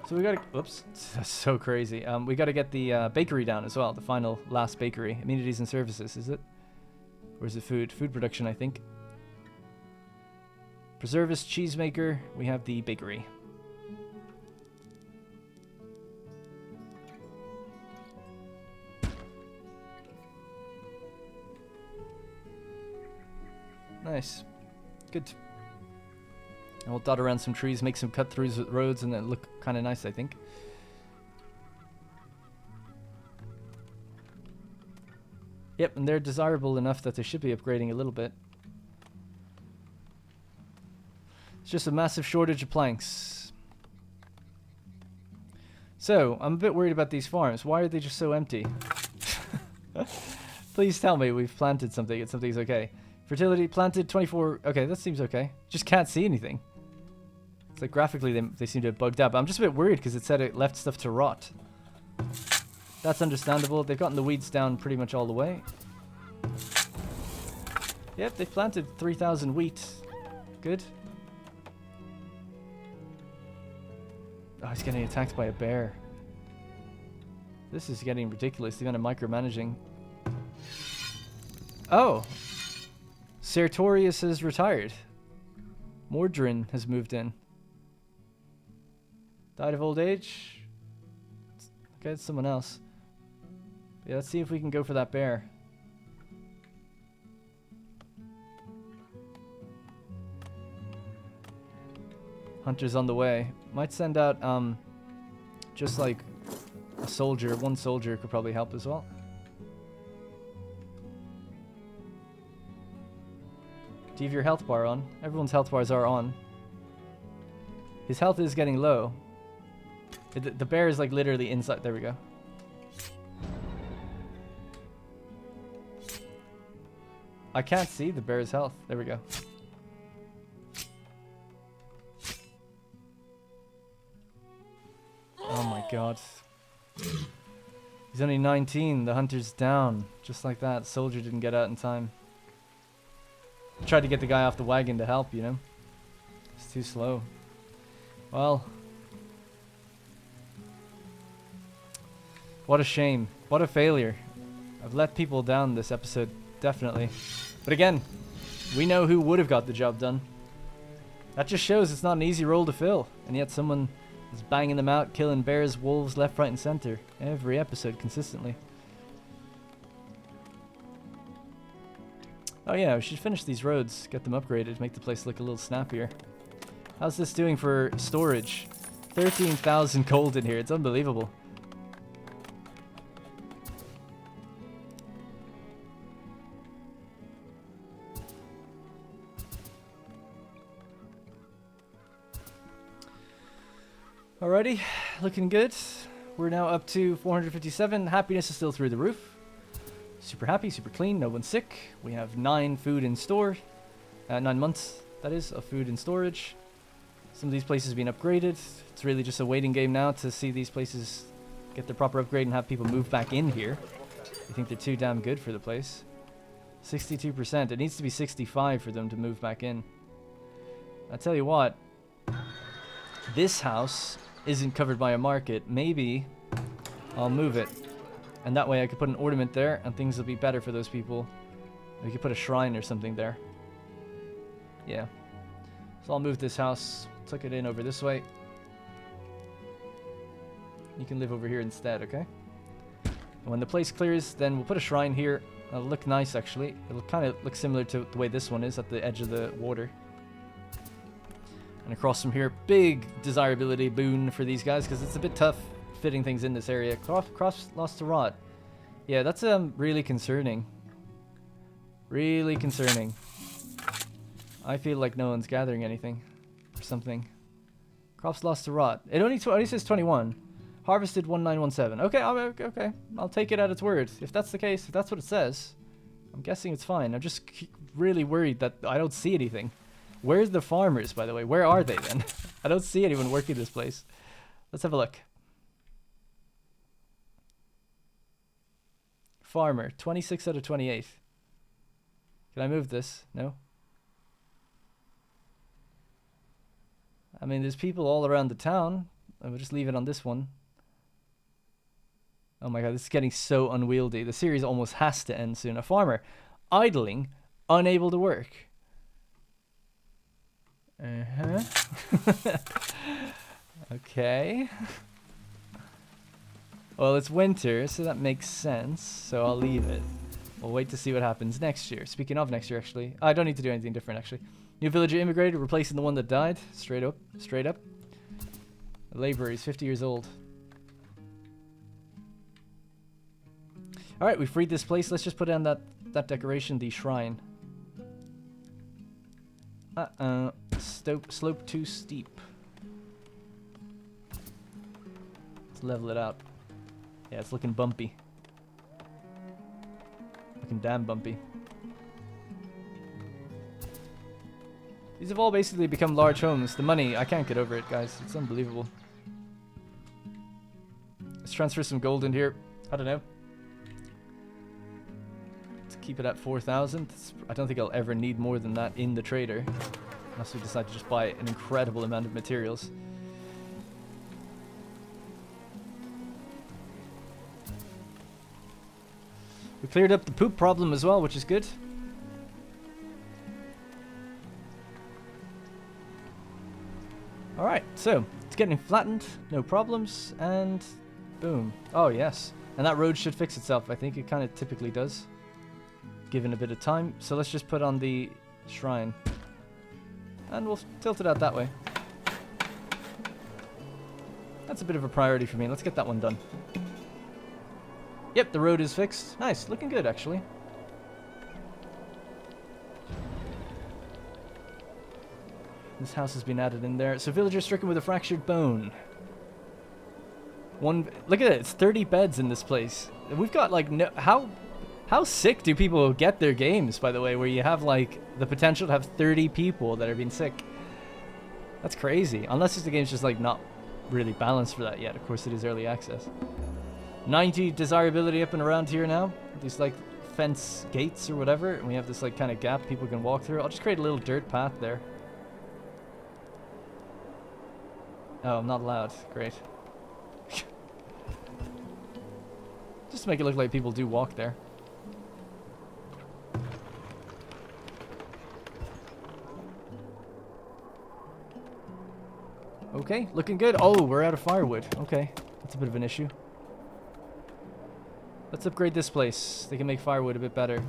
A: So we gotta... Oops. That's so crazy. We gotta get the bakery down as well. The last bakery. Amenities and services, is it? Or is it food? Food production, I think. Preservist, cheesemaker. We have the bakery. Nice. Good. And we'll dot around some trees, make some cut-throughs with roads, and then look kind of nice, I think. Yep, and they're desirable enough that they should be upgrading a little bit. It's just a massive shortage of planks. So, I'm a bit worried about these farms. Why are they just so empty? Please tell me we've planted something and something's okay. Fertility planted 24. Okay, that seems okay. Just can't see anything. It's like graphically they seem to have bugged out. But I'm just a bit worried because it said it left stuff to rot. That's understandable. They've gotten the weeds down pretty much all the way. Yep, they've planted 3,000 wheat. Good. Oh, he's getting attacked by a bear. This is getting ridiculous. They're going to micromanaging. Oh. Sertorius has retired. Mordrin has moved in. Died of old age. Okay, it's someone else. Yeah, let's see if we can go for that bear. Hunter's on the way. Might send out, just like a soldier. One soldier could probably help as well. Do you have your health bar on? Everyone's health bars are on. His health is getting low. The bear is like literally inside. There we go. I can't see the bear's health. There we go. Oh my god. He's only 19. The hunter's down. Just like that. Soldier didn't get out in time. Tried to get the guy off the wagon to help, you know. It's too slow. Well. What a shame. What a failure. I've let people down this episode. Definitely. But again, we know who would have got the job done. That just shows it's not an easy role to fill. And yet someone is banging them out, killing bears, wolves, left, right, and center. Every episode, consistently. Oh yeah, we should finish these roads. Get them upgraded, make the place look a little snappier. How's this doing for storage? 13,000 gold in here. It's unbelievable. Alrighty, looking good. We're now up to 457. Happiness is still through the roof. Super happy, super clean, no one's sick. We have 9 food in store. 9 months, that is, of food in storage. Some of these places have been upgraded. It's really just a waiting game now to see these places get the proper upgrade and have people move back in here. I think they're too damn good for the place. 62%. It needs to be 65 for them to move back in. I tell you what, this house isn't covered by a market. Maybe I'll move it. And that way I could put an ornament there and things will be better for those people. We could put a shrine or something there. Yeah. So I'll move this house, tuck it in over this way. You can live over here instead, okay? And when the place clears, then we'll put a shrine here. It'll look nice, actually. It'll kind of look similar to the way this one is at the edge of the water. And across from here, big desirability boon for these guys because it's a bit tough fitting things in this area. Crops lost to rot. Yeah, that's really concerning. Really concerning. I feel like no one's gathering anything or something. Crops lost to rot. It only says 21. Harvested 1917. Okay, okay. I'll take it at its word. If that's the case, if that's what it says, I'm guessing it's fine. I'm just really worried that I don't see anything. Where's the farmers, by the way? Where are they then? I don't see anyone working this place. Let's have a look. Farmer, 26 out of 28. Can I move this? No? I mean, there's people all around the town. I will just leave it on this one. Oh my god, this is getting so unwieldy. The series almost has to end soon. A farmer, idling, unable to work. Okay. Well, it's winter, so that makes sense. So I'll leave it. We'll wait to see what happens next year. Speaking of next year, actually. I don't need to do anything different, actually. New villager immigrated, replacing the one that died. Straight up. Straight up. The laborer is 50 years old. Alright, we freed this place. Let's just put down that decoration, the shrine. Slope too steep. Let's level it out. Yeah, it's looking bumpy. Looking damn bumpy. These have all basically become large homes. The money, I can't get over it, guys. It's unbelievable. Let's transfer some gold in here. I don't know. Let's keep it at 4,000. I don't think I'll ever need more than that in the trader. Unless we decide to just buy an incredible amount of materials. We cleared up the poop problem as well, which is good. Alright, so it's getting flattened, no problems, and boom. Oh, yes. And that road should fix itself. I think it kind of typically does, given a bit of time. So let's just put on the shrine. And we'll tilt it out that way. That's a bit of a priority for me. Let's get that one done. Yep, the road is fixed. Nice, looking good, actually. This house has been added in there. So villager stricken with a fractured bone. Look at it, it's 30 beds in this place. We've got like no, how sick do people get their games, by the way, where you have like the potential to have 30 people that are being sick? That's crazy. Unless the game's just like not really balanced for that yet. Of course it is early access. 90 desirability up and around here now. These like fence gates or whatever, and we have this like kind of gap people can walk through. I'll just create a little dirt path there. Oh, I'm not allowed. Great. Just to make it look like people do walk there. Okay, looking good. Oh, we're out of firewood. Okay, that's a bit of an issue. Let's upgrade this place. They can make firewood a bit better.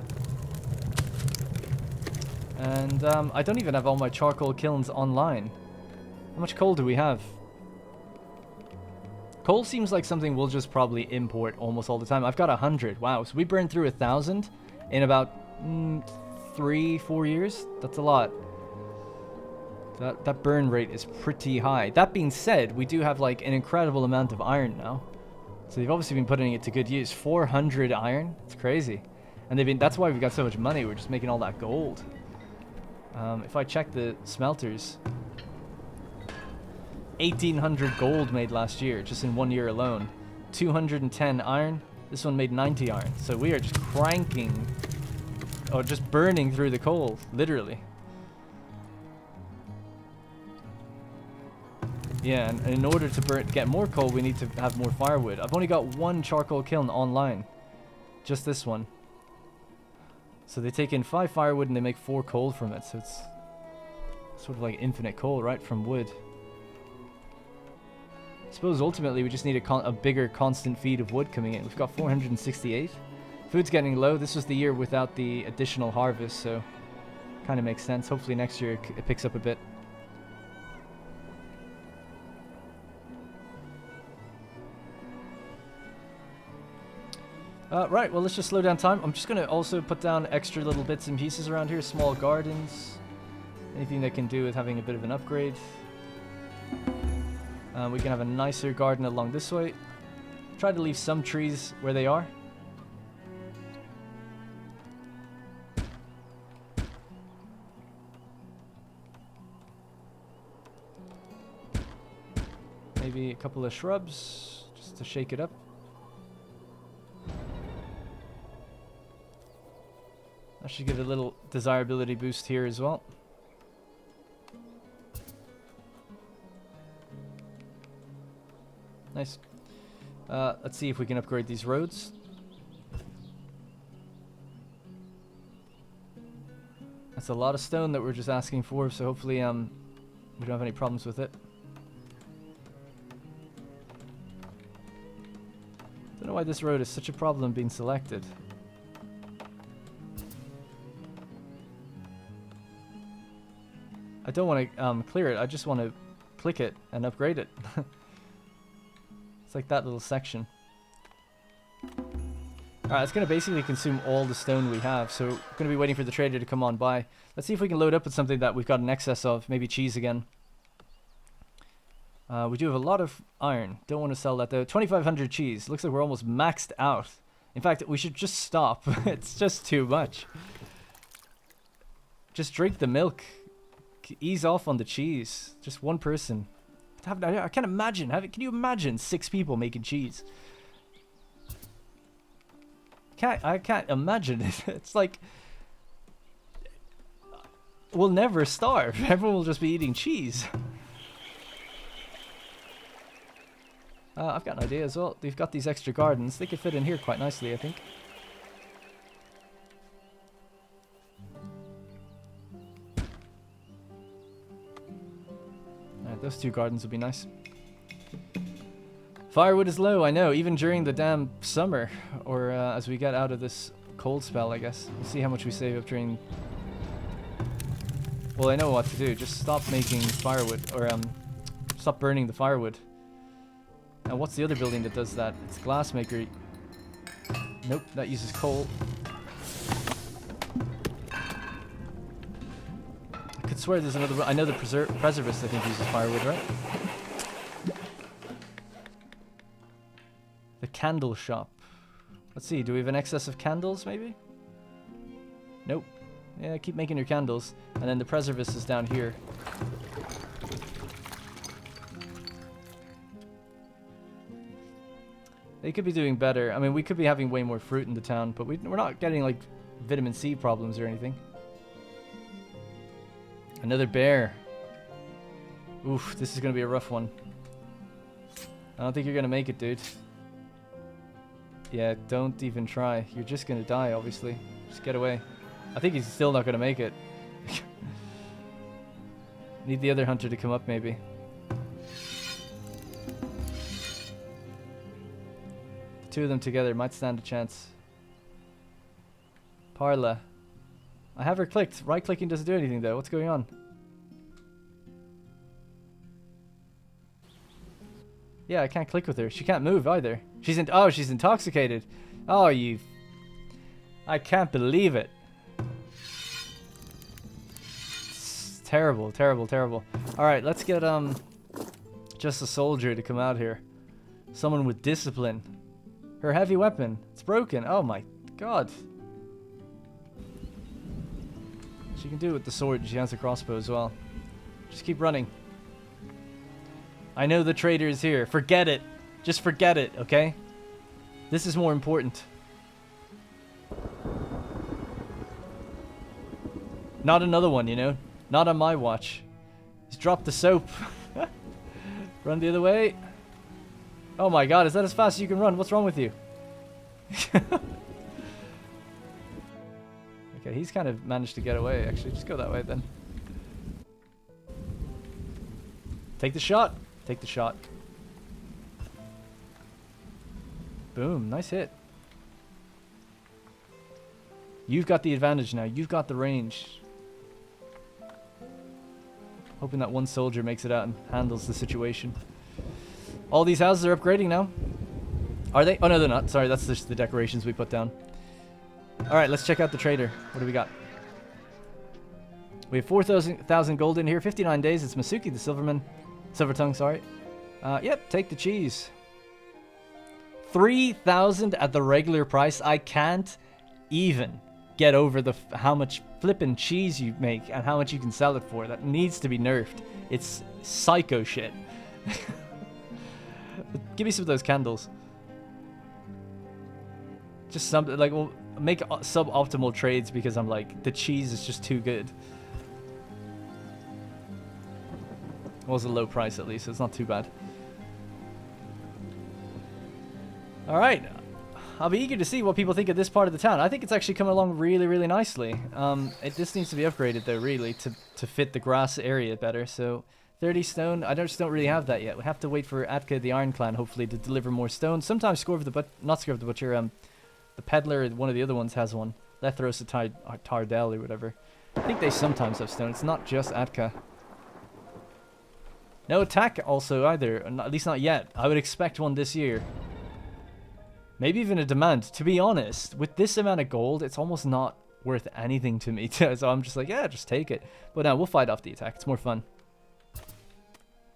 A: And I don't even have all my charcoal kilns online. How much coal do we have? Coal seems like something we'll just probably import almost all the time. I've got 100. Wow, so we burned through 1,000 in about 3-4 years. That's a lot. That burn rate is pretty high. That being said, we do have like an incredible amount of iron now. So they've obviously been putting it to good use. 400 iron. It's crazy. And that's why we've got so much money. We're just making all that gold. If I check the smelters, 1,800 gold made last year, just in 1 year alone. 210 iron. This one made 90 iron. So we are just cranking, or just burning through the coal, literally. Yeah, and in order to get more coal, we need to have more firewood. I've only got one charcoal kiln online. Just this one. So they take in 5 firewood and they make 4 coal from it. So it's sort of like infinite coal, right, from wood. I suppose ultimately we just need a bigger constant feed of wood coming in. We've got 468. Food's getting low. This was the year without the additional harvest, so kind of makes sense. Hopefully next year it picks up a bit. Right, well, let's just slow down time. I'm just going to also put down extra little bits and pieces around here. Small gardens. Anything that can do with having a bit of an upgrade. We can have a nicer garden along this way. Try to leave some trees where they are. Maybe a couple of shrubs, just to shake it up. That should give it a little desirability boost here as well. Nice. Let's see if we can upgrade these roads. That's a lot of stone that we're just asking for, so hopefully we don't have any problems with it. Don't know why this road is such a problem being selected. I don't want to clear it, I just want to click it and upgrade it. It's like that little section. Alright, it's going to basically consume all the stone we have, so we're going to be waiting for the trader to come on by. Let's see if we can load up with something that we've got an excess of, maybe cheese again. We do have a lot of iron, don't want to sell that though. 2,500 cheese, looks like we're almost maxed out. In fact, we should just stop, it's just too much. Just drink the milk. Ease off on the cheese. Just one person. I can't imagine. Can you imagine 6 people making cheese? I can't imagine it. It's like we'll never starve. Everyone will just be eating cheese. I've got an idea as well. They've got these extra gardens. They could fit in here quite nicely, I think. those 2 gardens would be nice. Firewood is low, I know, even during the damn summer, or as we get out of this cold spell, I guess. We'll see how much we save up during... Well, I know what to do. Just stop making firewood, or stop burning the firewood. Now, what's the other building that does that? It's Glassmaker. Nope, that uses coal. I could swear there's another... I know the Preservist, I think, uses firewood, right? The candle shop. Let's see, do we have an excess of candles, maybe? Nope. Yeah, keep making your candles. And then the Preservist is down here. They could be doing better. I mean, we could be having way more fruit in the town, but we're not getting, like, vitamin C problems or anything. Another bear. Oof, this is going to be a rough one. I don't think you're going to make it, dude. Yeah, don't even try. You're just going to die, obviously. Just get away. I think he's still not going to make it. Need the other hunter to come up, maybe. The 2 of them together might stand a chance. Parla. I have her clicked. Right-clicking doesn't do anything, though. What's going on? Yeah, I can't click with her. She can't move, either. Oh, she's intoxicated. Oh, you... I can't believe it. It's terrible, terrible, terrible. Alright, let's get, just a soldier to come out here. Someone with discipline. Her heavy weapon. It's broken. Oh my god. She can do it with the sword. She has a crossbow as well. Just keep running. I know the traitor is here. Forget it. Just forget it, okay? This is more important. Not another one, you know? Not on my watch. He's dropped the soap. Run the other way. Oh my god, is that as fast as you can run? What's wrong with you? Okay, he's kind of managed to get away, actually. Just go that way, then. Take the shot. Take the shot. Boom, nice hit. You've got the advantage now. You've got the range. Hoping that one soldier makes it out and handles the situation. All these houses are upgrading now. Are they? Oh, no, they're not. Sorry, that's just the decorations we put down. Alright, let's check out the trader. What do we got? We have 4,000 gold in here. 59 days. It's Masuki, the Silverman. Silver Tongue, sorry. Yep, take the cheese. 3,000 at the regular price. I can't even get over the how much flippin' cheese you make and how much you can sell it for. That needs to be nerfed. It's psycho shit. Give me some of those candles. Just something like, we'll make suboptimal trades because I'm like, the cheese is just too good. It was a low price at least, so it's not too bad. Alright. I'll be eager to see what people think of this part of the town. I think it's actually coming along really, really nicely. This needs to be upgraded though, really, to fit the grass area better. So 30 stone, I just don't really have that yet. We have to wait for Atka the Iron Clan, hopefully, to deliver more stone. Sometimes not Scorv the Butcher, the Peddler, one of the other ones has one. Lethros Tardell or whatever. I think they sometimes have stone. It's not just Atka. No attack also either, at least not yet. I would expect one this year. Maybe even a demand. To be honest, with this amount of gold, it's almost not worth anything to me. So I'm just like, yeah, just take it. But no, we'll fight off the attack. It's more fun.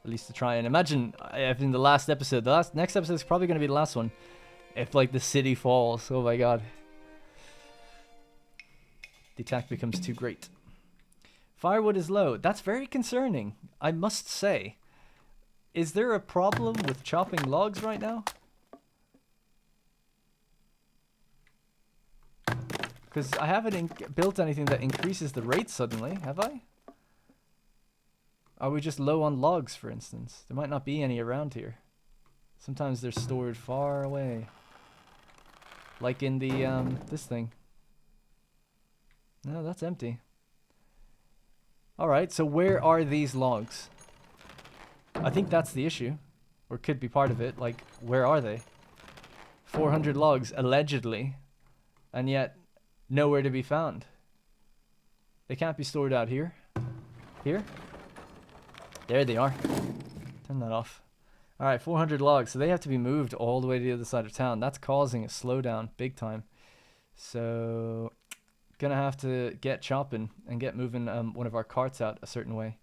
A: At least to try and imagine if in the last episode, next episode is probably going to be the last one. If like the city falls, oh my god. The attack becomes too great. Firewood is low. That's very concerning, I must say. Is there a problem with chopping logs right now? Because I haven't built anything that increases the rate suddenly, have I? Are we just low on logs, for instance? There might not be any around here. Sometimes they're stored far away. Like in the, this thing. No, that's empty. Alright, so where are these logs? I think that's the issue. Or could be part of it. Like, where are they? 400 logs, allegedly. And yet, nowhere to be found. They can't be stored out here. Here? There they are. Turn that off. Alright, 400 logs. So they have to be moved all the way to the other side of town. That's causing a slowdown big time. So, gonna have to get chopping and get moving one of our carts out a certain way.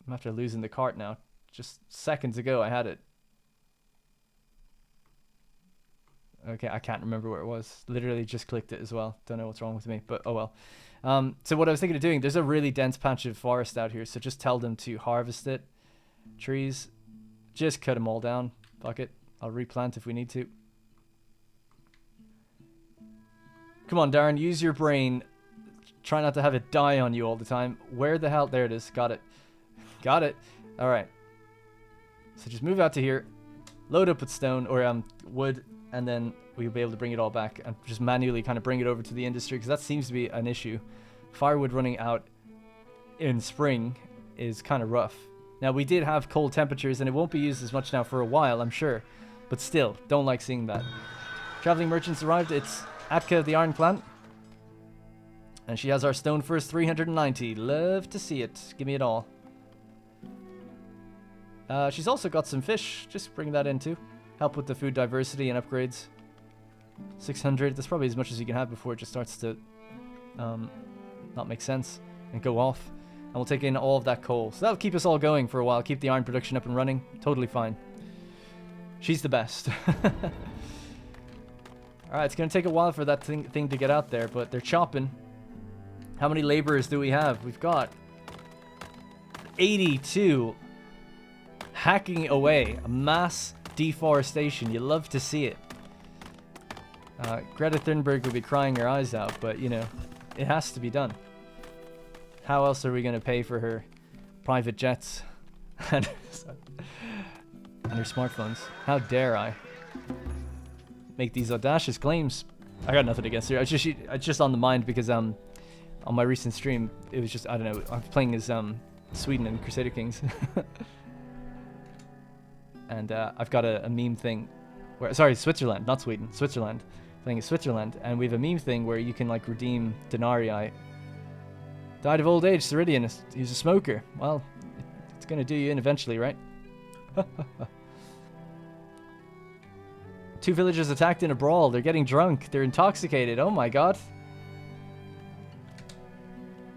A: I'm after losing the cart now. Just seconds ago I had it. Okay, I can't remember where it was. Literally just clicked it as well. Don't know what's wrong with me, but oh well. So what I was thinking of doing, there's a really dense patch of forest out here, so just tell them to harvest it. Trees, just cut them all down. Fuck it. I'll replant if we need to. Come on, Darren, use your brain. Try not to have it die on you all the time. Where the hell? There it is. Got it. Got it. All right. So just move out to here. Load up with stone or wood. And then we'll be able to bring it all back and just manually kind of bring it over to the industry, because that seems to be an issue. Firewood running out in spring is kind of rough. Now, we did have cold temperatures, and it won't be used as much now for a while, I'm sure. But still, don't like seeing that. Traveling merchants arrived. It's Atka of the Iron Plant. And she has our stone first 390. Love to see it. Give me it all. She's also got some fish. Just bring that in too. Help with the food diversity and upgrades. 600. That's probably as much as you can have before it just starts to not make sense and go off. And we'll take in all of that coal. So that'll keep us all going for a while. Keep the iron production up and running. Totally fine. She's the best. Alright, it's going to take a while for that thing to get out there, but they're chopping. How many laborers do we have? We've got 82 hacking away. A mass deforestation. You love to see it. Greta Thunberg will be crying her eyes out, but you know, it has to be done. How else are we going to pay for her private jets and her smartphones? How dare I make these audacious claims? I got nothing against her. It's just on the mind because on my recent stream it was just, I don't know, I was playing as Sweden and Crusader Kings. And I've got a meme thing where, sorry, Switzerland, not Sweden, Switzerland. Playing as Switzerland, and we have a meme thing where you can like redeem denarii. Died of old age, Ceridian. He's a smoker. Well, it's gonna do you in eventually, right? 2 villagers attacked in a brawl. They're getting drunk. They're intoxicated. Oh my god.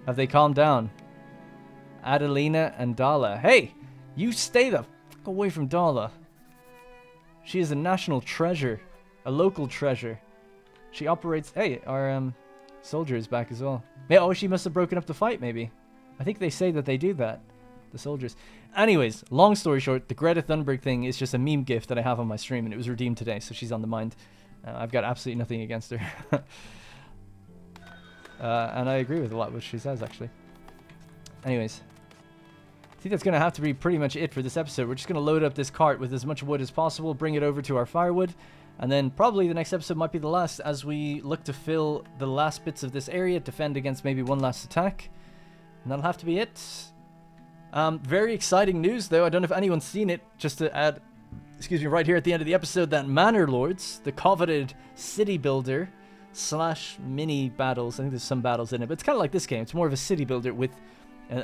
A: Have they calmed down? Adelina and Dala. Hey, you stay the fuck away from Dala. She is a national treasure, a local treasure. She operates. Hey, our soldier is back as well. Yeah, oh, she must have broken up the fight, maybe. I think they say that they do that, the soldiers. Anyways, long story short, the Greta Thunberg thing is just a meme gif that I have on my stream, and it was redeemed today, so she's on the mind. I've got absolutely nothing against her. And I agree with a lot of what she says, actually. Anyways, I think that's going to have to be pretty much it for this episode. We're just going to load up this cart with as much wood as possible, bring it over to our firewood, and then probably the next episode might be the last as we look to fill the last bits of this area, defend against maybe one last attack. And that'll have to be it. Very exciting news, though. I don't know if anyone's seen it. Just to add, excuse me, right here at the end of the episode, that Manor Lords, the coveted city builder / mini battles. I think there's some battles in it, but it's kind of like this game. It's more of a city builder with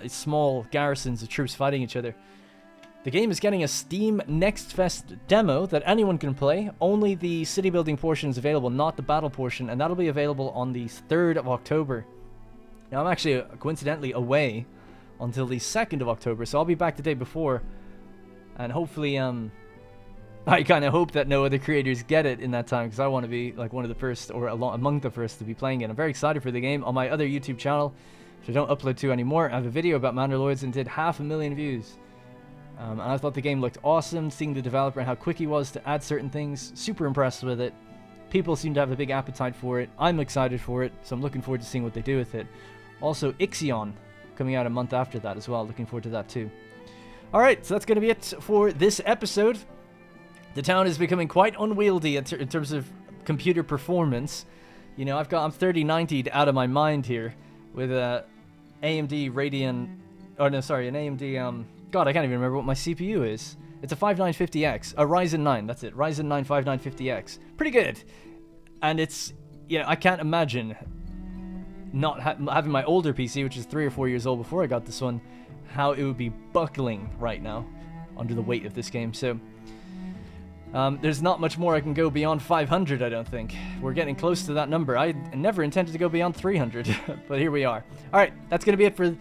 A: small garrisons of troops fighting each other. The game is getting a Steam Next Fest demo that anyone can play. Only the city building portion is available, not the battle portion, and that'll be available on the 3rd of October. Now, I'm actually coincidentally away until the 2nd of October, so I'll be back the day before, and hopefully, I kind of hope that no other creators get it in that time, because I want to be like one of the first, or among the first to be playing it. I'm very excited for the game. On my other YouTube channel, which I don't upload to anymore, I have a video about Manor Lords and did 500,000 views. And I thought the game looked awesome, seeing the developer and how quick he was to add certain things. Super impressed with it. People seem to have a big appetite for it. I'm excited for it, so I'm looking forward to seeing what they do with it. Also, Ixion coming out a month after that as well. Looking forward to that too. Alright, so that's going to be it for this episode. The town is becoming quite unwieldy in terms of computer performance. You know, I'm 3090'd out of my mind here with a AMD Radeon Oh no, sorry, an AMD. God, I can't even remember what my CPU is. It's a 5950X, a Ryzen 9. That's it, Ryzen 9 5950X. Pretty good. And it's, I can't imagine not having my older PC, which is 3 or 4 years old before I got this one, how it would be buckling right now under the weight of this game. So there's not much more I can go beyond 500, I don't think. We're getting close to that number. I never intended to go beyond 300, but here we are. All right, that's going to be it for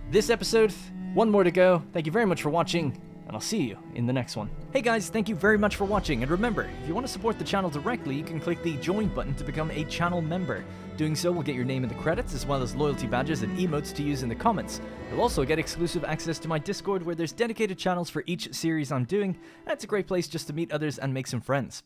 A: this episode. One more to go. Thank you very much for watching, and I'll see you in the next one. Hey guys, thank you very much for watching, and remember, if you want to support the channel directly, you can click the join button to become a channel member. Doing so will get your name in the credits, as well as loyalty badges and emotes to use in the comments. You'll also get exclusive access to my Discord, where there's dedicated channels for each series I'm doing, and it's a great place just to meet others and make some friends.